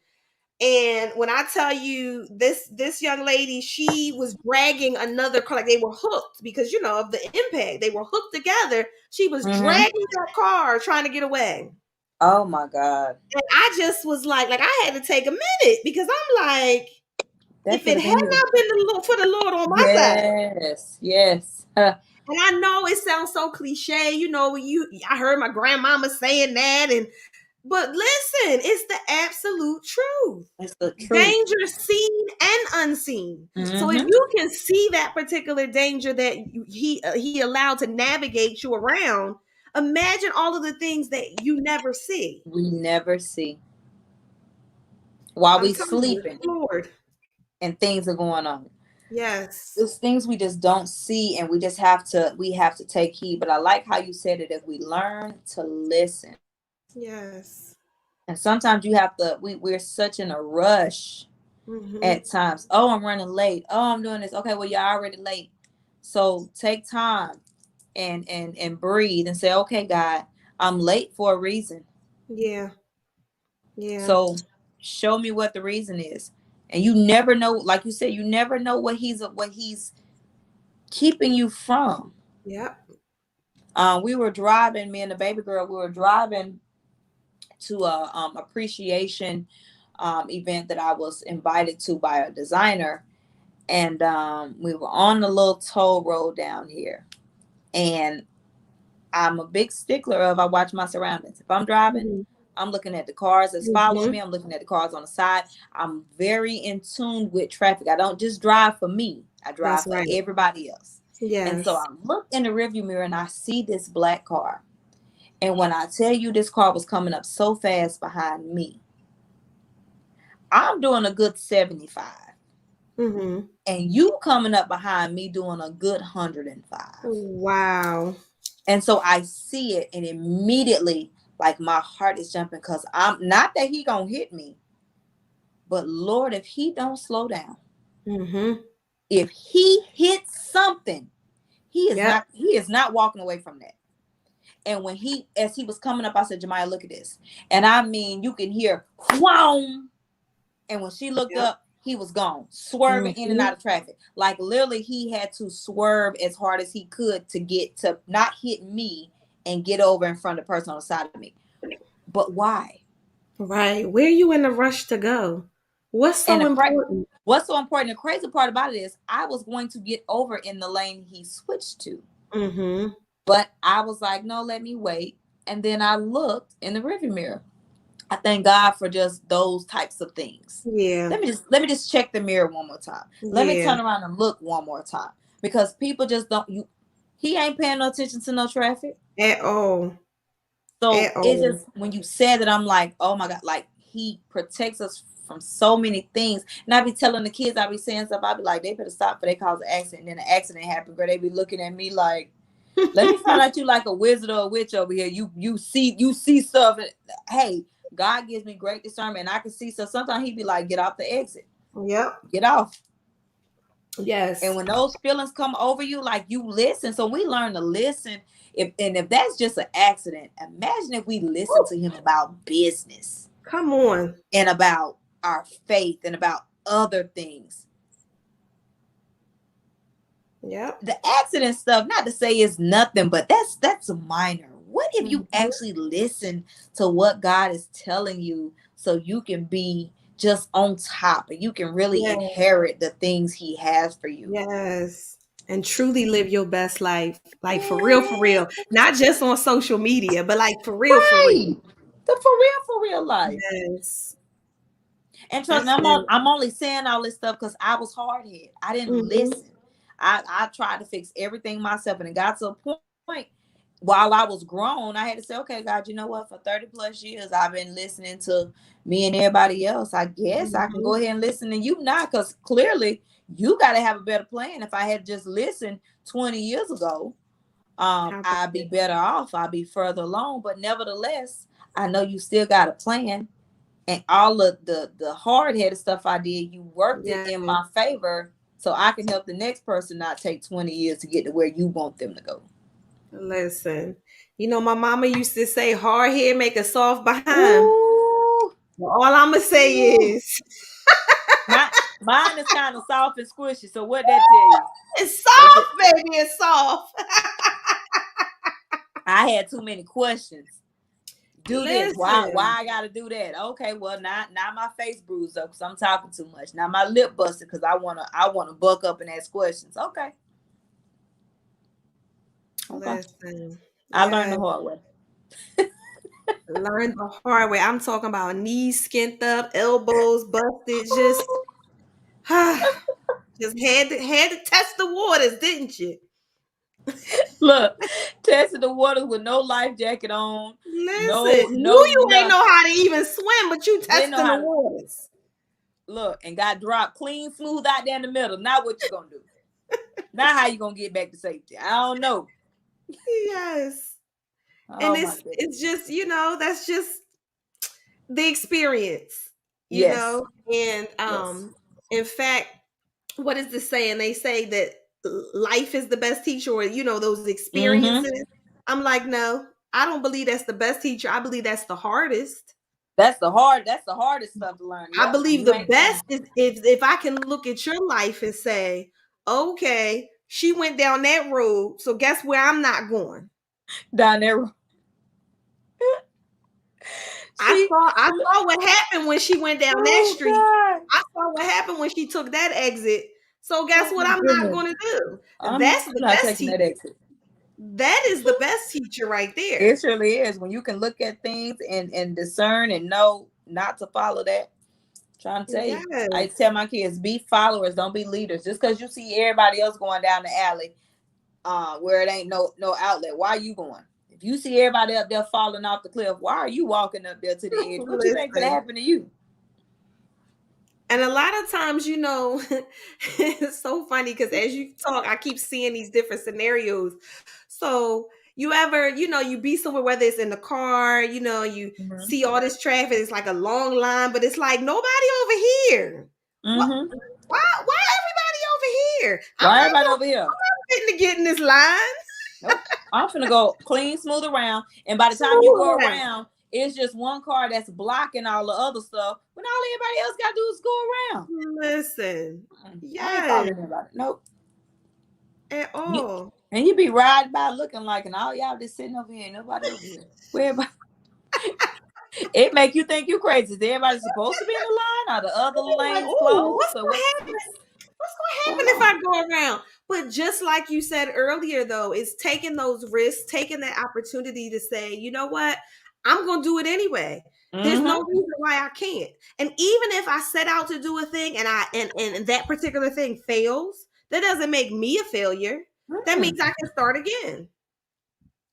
And when I tell you, this young lady, she was dragging another car, like they were hooked because of the impact. They were hooked together. She was Mm-hmm. dragging that car trying to get away. Oh my God. And I just was like I had to take a minute because I'm like, if it had not been for the Lord on my side. Yes. And I know it sounds so cliche, I heard my grandmama saying that, but listen, it's the absolute truth. It's the truth. Danger seen and unseen. So if Mm-hmm. you can see that particular danger that he allowed to navigate you around, imagine all of the things that you never see. We never see while I'm we telling you, sleeping Lord. and things are going on. Yes. There's things we just don't see, and we have to take heed. But I like how you said it. If we learn to listen, Yes. and sometimes you have to. We're such in a rush at times. Oh, I'm running late. Oh, I'm doing this. Okay, well, you're already late. So take time and breathe and say, okay, God, I'm late for a reason. Yeah. Yeah. So show me what the reason is. And you never know, like you said, you never know what he's keeping you from. Yep. We were driving, me and the baby girl, we were driving to a appreciation event that I was invited to by a designer. And we were on the little toll road down here. And I'm a big stickler of I watch my surroundings. If I'm driving, I'm looking at the cars that's following me. I'm looking at the cars on the side. I'm very in tune with traffic. I don't just drive for me. I drive for everybody else. Yes. And so I look in the rearview mirror and I see this black car. And when I tell you this car was coming up so fast behind me, I'm doing a good 75. And you coming up behind me doing a good 105. Wow. And so I see it, and immediately, like, my heart is jumping, because I'm not that he gonna hit me, but Lord, if he don't slow down, if he hits something, he is not walking away from that. And as he was coming up, I said, Jemiah, look at this. And I mean, you can hear whoom. And when she looked up, he was gone, swerving in and out of traffic. Like, literally, he had to swerve as hard as he could to get to not hit me and get over in front of the person on the side of me. But why? Right. Where are you in a rush to go? What's so important? What's so important? The crazy part about it is I was going to get over in the lane he switched to. But I was like, no, let me wait. And then I looked in the rearview mirror. I thank God for just those types of things. Yeah. Let me just check the mirror one more time. Let me turn around and look one more time. Because people just he ain't paying no attention to no traffic. At all. So it's just, when you said that, I'm like, oh my God, like, he protects us from so many things. And I be telling the kids, I be saying stuff, I be like, they better stop, for they cause an accident. And then the accident happened, girl. They be looking at me like, let me find out you like a wizard or a witch over here. You see stuff. And, hey, God gives me great discernment, and I can see stuff. Sometimes he be like, get off the exit. Yep. Get off. Yes. And when those feelings come over you, like, you listen. So we learn to listen. If that's just an accident, imagine if we listen to him about business. Come on. And about our faith and about other things. Yep. The accident stuff, not to say it's nothing, but that's minor. What if you actually listen to what God is telling you, so you can be just on top and you can really inherit the things he has for you? Yes. And truly live your best life. Like, for real. Not just on social media, but like for real, for real. The for real life. Yes. And trust me, I'm only saying all this stuff because I was hard-headed. I didn't listen. I tried to fix everything myself, and it got to a point while I was grown, I had to say, okay, God, you know what? For 30 plus years, I've been listening to me and everybody else. I guess I can go ahead and listen to you now, because clearly you got to have a better plan. If I had just listened 20 years ago, I'd be better off. I'd be further along. But nevertheless, I know you still got a plan. And all of the hard-headed stuff I did, you worked it in my favor, so I can help the next person not take 20 years to get to where you want them to go. Listen, my mama used to say, hard head make a soft behind. Well, all I'm going to say is mine is kind of soft and squishy. So what that tell you? It's soft, baby. It's soft. I had too many questions. do this. Why Listen. I gotta do that? Okay, well, not my face bruised up because I'm talking too much. Not my lip busted because I wanna buck up and ask questions. Okay. Listen. I learned Yeah. the hard way. Learned the hard way. I'm talking about knees skint up, elbows busted, just had to test the waters, didn't you? Look, testing the water with no life jacket on, Listen, no knew you ain't know nothing. how to even swim, but you Didn't know testing the how to waters. look and got dropped clean, smooth out there in the middle. Now what you gonna do? Now how you gonna get back to safety? I don't know. Yes. And Oh my goodness. it's just, that's just the experience, Yes. And Yes. in fact, what is the saying? They say that life is the best teacher, or those Mm-hmm. experiences. I'm like, no, I don't believe that's the best teacher. I believe that's the hardest. That's the hardest stuff to learn. I Yep. And believe you the ain't best is if I can look at your life and say, okay, she went down that road, so guess where I'm not going. down there. See? I saw what happened when she went down that Oh street. God. I saw what happened when she took that exit. So guess Oh what my I'm not goodness. going to do. I'm That's the not best taking teacher. that exit. That is the best teacher right there. It surely is. When you can look at things and discern and know not to follow that. I'm trying to tell you. I Yes. tell my kids, be followers, don't be leaders. Just because you see everybody else going down the alley, where it ain't no outlet, why are you going? If you see everybody up there falling off the cliff, why are you walking up there to the edge? What you think gonna Listen. happen to you? And a lot of times, it's so funny because as you talk, I keep seeing these different scenarios. So you ever, you be somewhere, whether it's in the car, you Mm-hmm. see all this traffic, it's like a long line, but it's like nobody over here. What? Mm-hmm. Why everybody over here? Why everybody over here? I'm fitting to get in this line. Nope. I'm finna go clean, smooth around. And by the time you go Smooth around. around, it's just one car that's blocking all the other stuff. When all everybody else gotta do is go around. Listen, I ain't yes, following anybody. Nope. at You, all. and you be riding by looking like, and all y'all just sitting over here, ain't nobody over here. Where everybody? It make you think you crazy. Is everybody supposed to be in the line? Are the other Like, lanes oh, closed? Or what's what's going going to happen if on? I go around? But just like you said earlier, though, it's taking those risks, taking that opportunity to say, you know what, I'm going to do it anyway. There's no Mm-hmm. reason why I can't. And even if I set out to do a thing and that particular thing fails, that doesn't make me a failure. That means I can start again.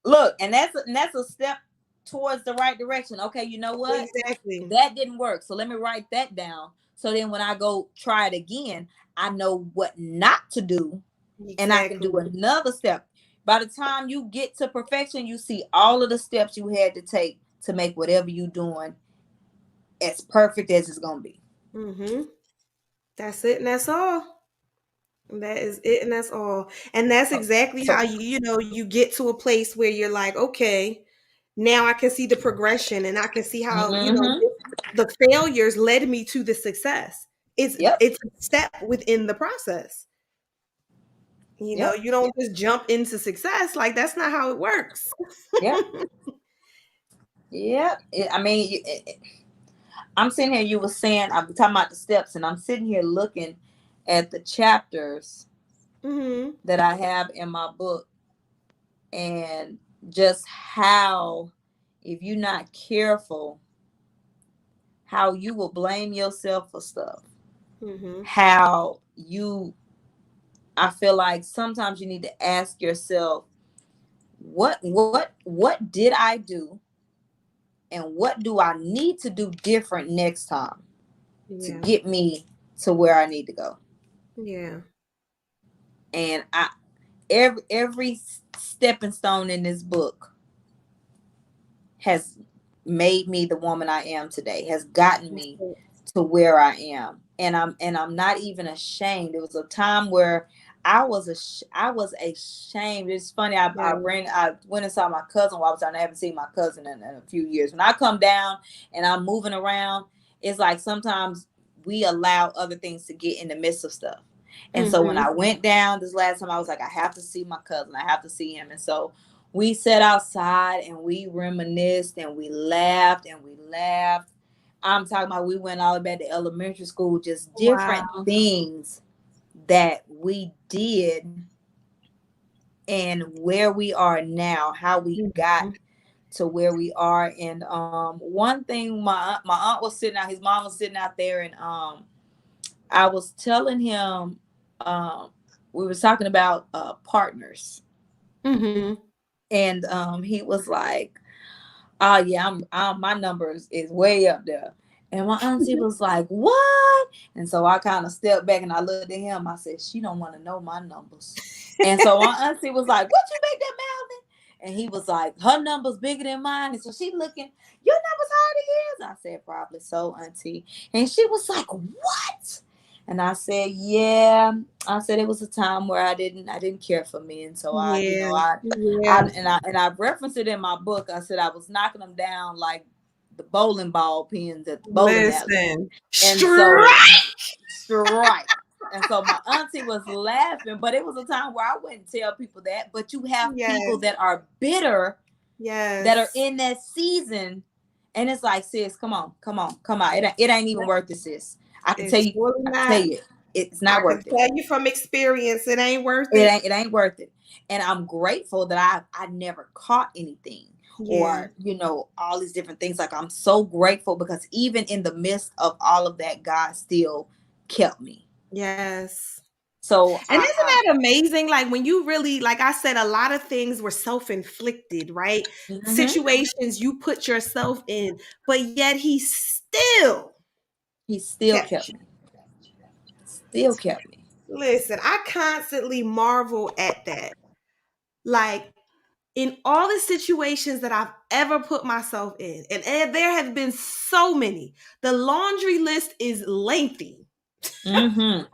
Look, and that's a step towards the right direction. Okay, you know what? Exactly. That didn't work. So let me write that down. So then when I go try it again, I know what not to do. Exactly. And I can do another step. By the time you get to perfection, you see all of the steps you had to take to make whatever you're doing as perfect as it's gonna be. Mm-hmm. That's it, and that's all. That is it, and that's all. And that's exactly how you get to a place where you're like, okay, now I can see the progression, and I can see how Mm-hmm. the failures led me to the success. Yep. It's a step within the process. Yep. You don't just jump into success. Like that's not how it works. Yep. Yep. I mean, I'm sitting here. You were saying I'm talking about the steps, and I'm sitting here looking at the chapters Mm-hmm. that I have in my book, and just how, if you're not careful, how you will blame yourself for stuff. Mm-hmm. How I feel like sometimes you need to ask yourself, what did I do, and what do I need to do different next time to Yeah. get me to where I need to go. Yeah. And every stepping stone in this book has made me the woman I am today, has gotten me to where I am. And I'm not even ashamed. There was a time where I was ashamed. It's funny. I went and saw my cousin while I was down. I haven't seen my cousin in a few years. When I come down and I'm moving around, it's like sometimes we allow other things to get in the midst of stuff. And so when I went down this last time, I was like, I have to see my cousin. I have to see him. And so we sat outside and we reminisced and we laughed and we laughed. I'm talking about we went all the way back to elementary school, just different Wow. things that we did and where we are now, how we got Mhm. to where we are. And one thing, my aunt was sitting out, his mom was sitting out there, and I was telling him, we was talking about partners, Mhm. and he was like, "Oh yeah, my numbers is way up there." And my auntie was like, "What?" And so I kind of stepped back and I looked at him. I said, "She don't want to know my numbers." And so my auntie was like, "What you make that Melvin?" And he was like, "Her numbers bigger than mine." And so she looking, "Your numbers higher than yours." I said, "Probably so, auntie." And she was like, "What?" And I said, "Yeah." I said it was a time where I didn't care for men, so I, you Yeah. know, I Yeah. I referenced it in my book. I said I was knocking them down like the bowling ball pins at the bowling alley. Listen. And so Strike. right. And so my auntie was laughing, but it was a time where I wouldn't tell people that. But you have people Yes. that are bitter, that are Yes. in that season, and it's like, sis, come on, come on, come on. It ain't even worth it, sis. I can tell It's you, really I can tell not. you, it's I not can worth it. tell you from experience, it ain't worth It it. ain't worth it. And I'm grateful that I never caught anything, Yeah. or all these different things. Like, I'm so grateful because even in the midst of all of that, God still kept me. Yes. So And isn't that amazing? Like when you really, like I said, a lot of things were self-inflicted, right? mhm, Situations you put yourself in, but yet he still he still kept kept you. me. Still kept me. Listen, I constantly marvel at that. Like in all the situations that I've ever put myself in, and there have been so many, the laundry list is lengthy. Mhm.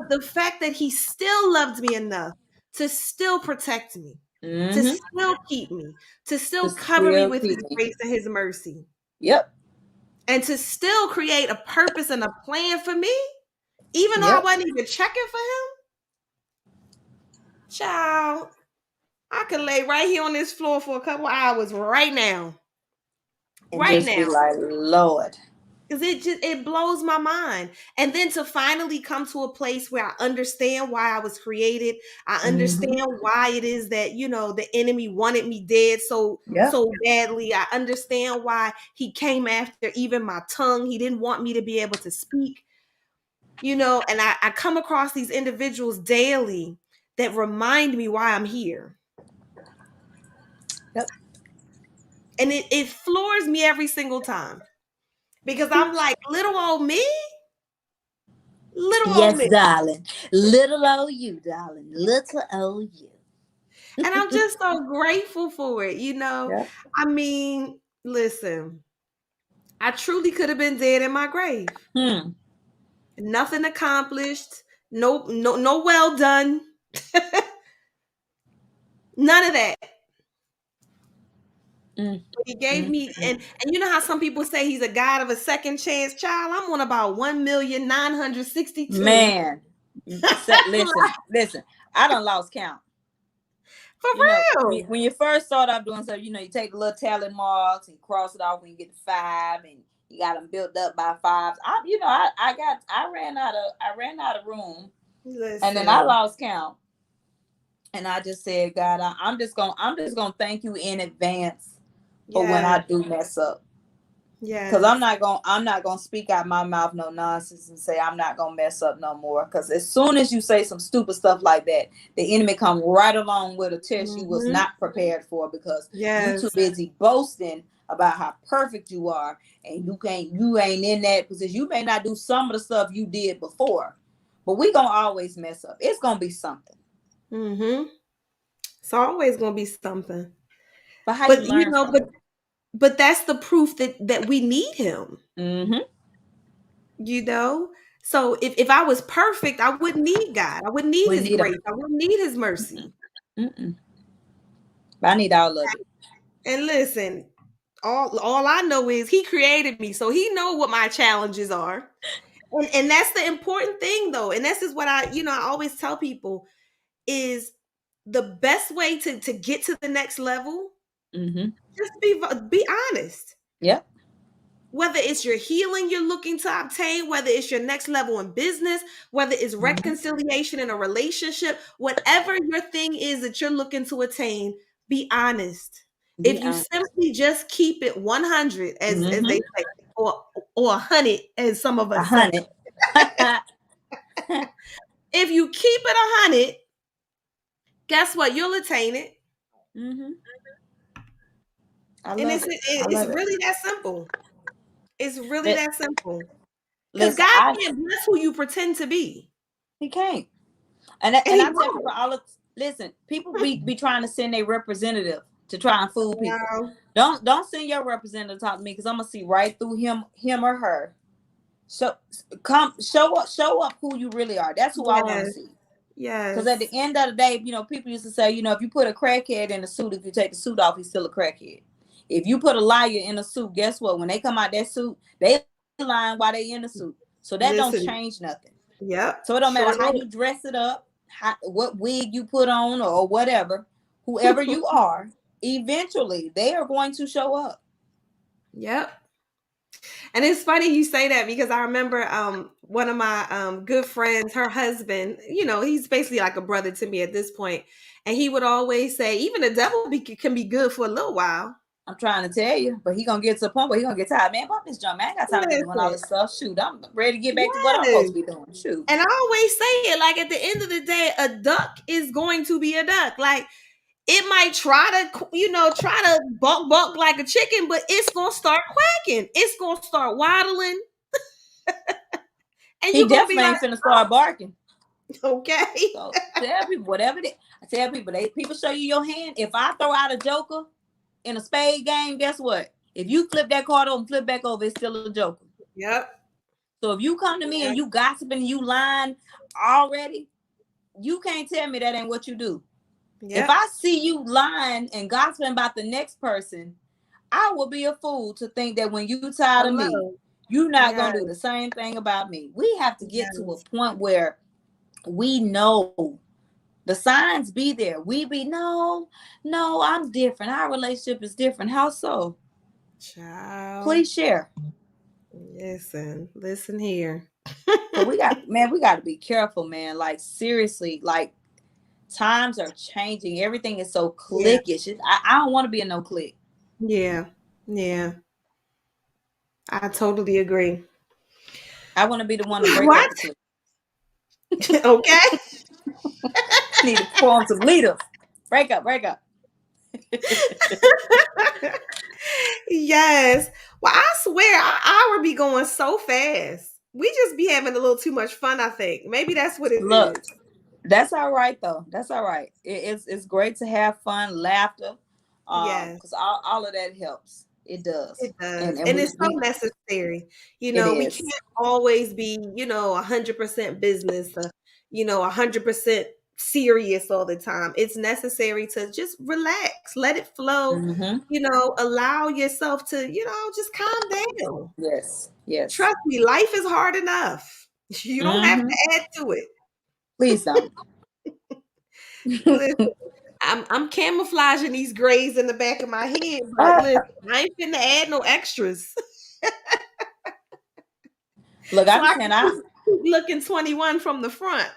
The fact that he still loved me enough to still protect me, to Mhm. still keep me, to To still cover me still with keep his me. grace and his mercy, Yep. and to still create a purpose and a plan for me, even though I Yep. wasn't even checking for him. Child, I could lay right here on this floor for a couple hours right now. And Right just be now. like, Lord. Because it blows my mind. And then to finally come to a place where I understand why I was created. I Mhm. understand why it is that, the enemy wanted me dead Yep. so badly. I understand why he came after even my tongue. He didn't want me to be able to speak, and I come across these individuals daily that remind me why I'm here. Yep. And it floors me every single time. Because I'm like, little old me, little old Yes, me. darling. Little old you, darling. Little old you. And I'm just so grateful for it. Yep. I mean, listen, I truly could have been dead in my grave. Hmm. Nothing accomplished. No, no, no, well done. None of that. Mm. But he gave Mm. me, Mm. and you know how some people say he's a God of a second chance, child. I'm on about 1,962. Man. Listen, listen. I done lost count. For When, real. when you first start off doing stuff, you take the little tally marks and cross it off when you get to 5, and you got them built up by 5s. I ran out of room, and then I Listen. lost count, and I just said, God, I'm just gonna thank you in advance for when Yes. I do mess up. Cause I'm Yes. not gonna speak out my mouth no nonsense and say I'm not gonna mess up no more. Cause as soon as you say some stupid stuff like that, the enemy come right along with a test you was Hmm. not prepared for, because you too Yes. busy boasting about how perfect you are, and you ain't in that position. You may not do some of the stuff you did before, but we gonna always mess up. It's gonna be something. Hmm. It's always gonna be something. But how you But learn from it? but that's the proof that we need him, Mm-hmm. you know? So if I was perfect, I wouldn't need God. I wouldn't need We his need them. grace. I wouldn't need his mercy. Mm-mm. But I need all of it. And listen, all I know is he created me. So he know what my challenges are. And that's the important thing though. And this is what I always tell people is the best way to get to the next level, Mm-hmm. just be honest. Yep. Whether it's your healing you're looking to obtain, whether it's your next level in business, whether it's Mm-hmm. reconciliation in a relationship, whatever your thing is that you're looking to attain, be honest. If Be you honest. simply just keep it 100, as Mm-hmm. they say, or 100, as some of A us say, hundred. if you keep it 100, guess what? You'll attain it. Mm-hmm. I And love it. I it's love it. really that simple. It's really Li- that simple. Because Listen, God can't bless who you pretend to be. he can't. And And he I tell people won't. all of listen, people be trying to send a representative to try and fool people. No. Don't send your representative to talk to me because I'm gonna see right through him or her. So show up who you really are. That's who I want to Yes. see. Because at the Yes. end of the day, people used to say, if you put a crackhead in a suit, if you take the suit off, he's still a crackhead. If you put a liar in a suit, guess what? When they come out that suit, they lying while they in the suit. So that don't Listen. change nothing. Yep. So it don't matter Sure how don't. you dress it up, what wig you put on or whatever, whoever you are, eventually they are going to show up. Yep. And it's funny you say that because I remember one of my good friends, her husband, he's basically like a brother to me at this point. And he would always say, even the devil can be good for a little while. I'm trying to tell you, but he gonna get to the point where he gonna get tired. Man, pump this jump, man. I ain't got time to be doing all Listen. this stuff. Shoot, I'm ready to get back to what I'm Yes. supposed to be doing. Shoot. And I always say it, like at the end of the day, a duck is going to be a duck. Like it might try to buck like a chicken, but it's gonna start quacking. It's gonna start waddling, and He you're gonna be definitely like, ain't finna start barking. okay. So tell people whatever I tell people, people show you your hand. If I throw out a joker in a spade game, guess what? If you flip that card over and flip back over, it's still a joker. Yep. So if you come to me and you gossiping, you lying already, you can't tell me that ain't what you do. Yep. If I see you lying and gossiping about the next person, I will be a fool to think that when you tired of me, you're not gonna do the same thing about me. We have to get to a point where we know the signs be there. We be no, I'm different. Our relationship is different. How so? Child. Please share. Listen here. So we got to be careful, man. Like seriously, like times are changing. Everything is so clickish. Yeah. I don't want to be in no clique. Yeah. I totally agree. I want to be the one to break up the clique. Okay. Need to form some leaders. Break up. Yes. Well, I swear our hour be going so fast. We just be having a little too much fun, I think. Maybe that's what it is. That's all right though. That's all right. It's great to have fun, laughter. Because all of that helps. It does. It does. And it's so necessary. We can't always be, 100% business, 100% serious all the time. It's necessary to just relax, let it flow, allow yourself to, just calm down. Yes. Trust me, life is hard enough. You don't have to add to it. Please don't. Listen, I'm camouflaging these grays in the back of my head, but listen, I ain't finna add no extras. Look, so I'm saying I keep looking 21 from the front.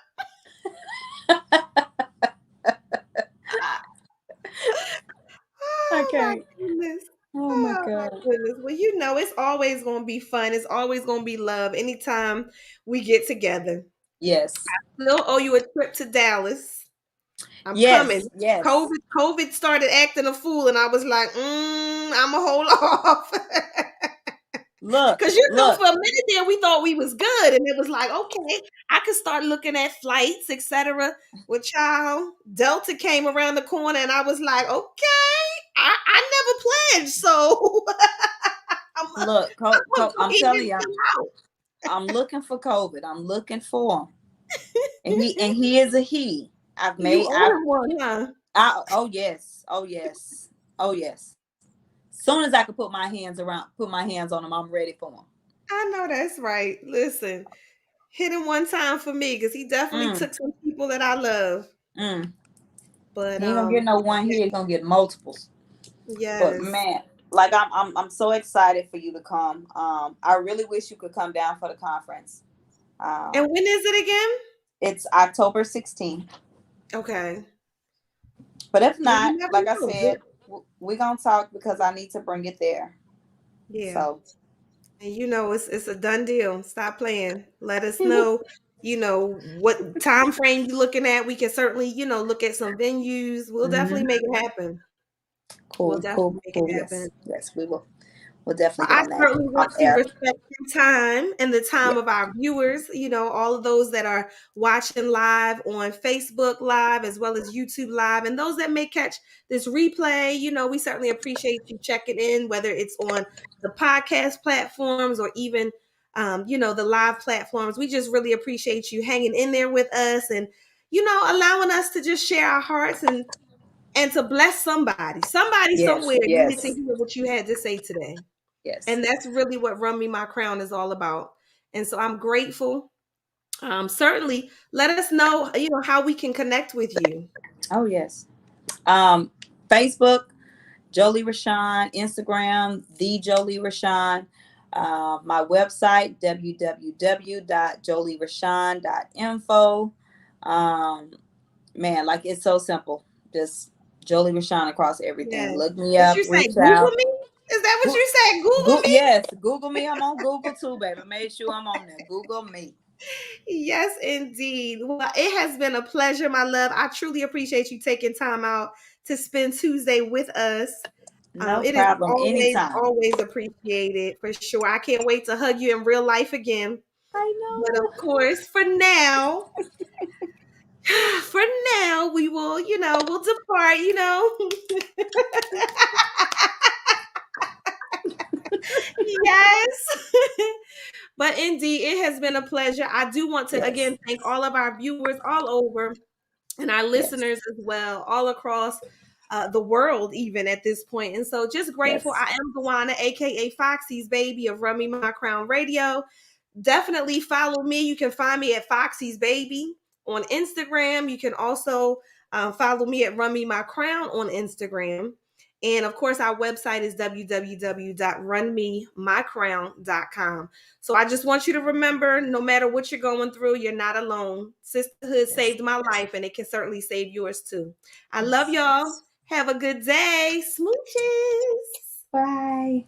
Okay. Oh my goodness. Well, it's always going to be fun. It's always going to be love anytime we get together. Yes. I still owe you a trip to Dallas. I'm coming. Yes. COVID started acting a fool, and I was like, I'm going to hold off. Look, because for a minute there we thought we was good, and it was like, okay, I could start looking at flights, etc. With y'all, Delta came around the corner, and I was like, okay, I never pledged, so I'm telling you, I'm looking for COVID. I'm looking for him, and he is a he. I've made one, huh? Oh yes. Soon as I can put my hands on him, I'm ready for him. I know that's right. Listen, hit him one time for me because he definitely took some people that I love. But He ain't gonna get no one here. He gonna get multiples. But yes. man, like I'm so excited for you to come. I really wish you could come down for the conference. And Um, when is it again? it's October 16th. Okay. But if Well, not, you never like I know. said, we're gonna talk because I need to bring it there. Yeah. So And it's a done deal. Stop playing. Let us know, what time frame you're looking at. We can certainly, look at some venues. We'll definitely mhm. make it happen. We'll Cool, definitely cool, make it cool. happen. Yes, yes, we will. We'll Well, definitely get I on that certainly on want to air. respect your time and the Yeah. time of our viewers, all of those that are watching live on Facebook Live as well as YouTube Live, and those that may catch this replay. We certainly appreciate you checking in, whether it's on the podcast platforms or even, the live platforms. We just really appreciate you hanging in there with us and, allowing us to just share our hearts and to bless somebody. Somebody Yes, somewhere needed to yes, hear what you had to say today. yes. And that's really what Run Me My Crown is all about. And so I'm grateful. Certainly let us know, how we can connect with you. Oh yes. Um, Facebook, Jolie Rashawn, Instagram, the Jolie Rashawn, my website, www.jolierashawn.info. Um, man, like it's so simple. Just Jolie Rashawn across everything. Yes. Look me What up, you say? reach Google out. me? Is that what you said? Google me? Yes, Google me. I'm on Google too, baby. Make sure I'm on there. Google me. Yes, indeed. Well, it has been a pleasure, my love. I truly appreciate you taking time out to spend Tuesday with us. No It is problem. always, Anytime. always appreciated for sure. I can't wait to hug you in real life again. I But of know. course, for now, we will, we'll depart. Yes. But indeed, it has been a pleasure. I do want to Yes. again thank all of our viewers all over and our Yes. listeners as well, all across the world, even at this point. And so just grateful. Yes. I am Luana, aka Foxy's Baby of Rummy My Crown Radio. Definitely follow me. You can find me at Foxy's Baby on Instagram. You can also follow me at Rummy My Crown on Instagram. And of course, our website is www.runmemycrown.com. So I just want you to remember, no matter what you're going through, you're not alone. Sisterhood Yes. saved my life, and it can certainly save yours too. I love Yes. y'all. Have a good day. Smooches. Bye.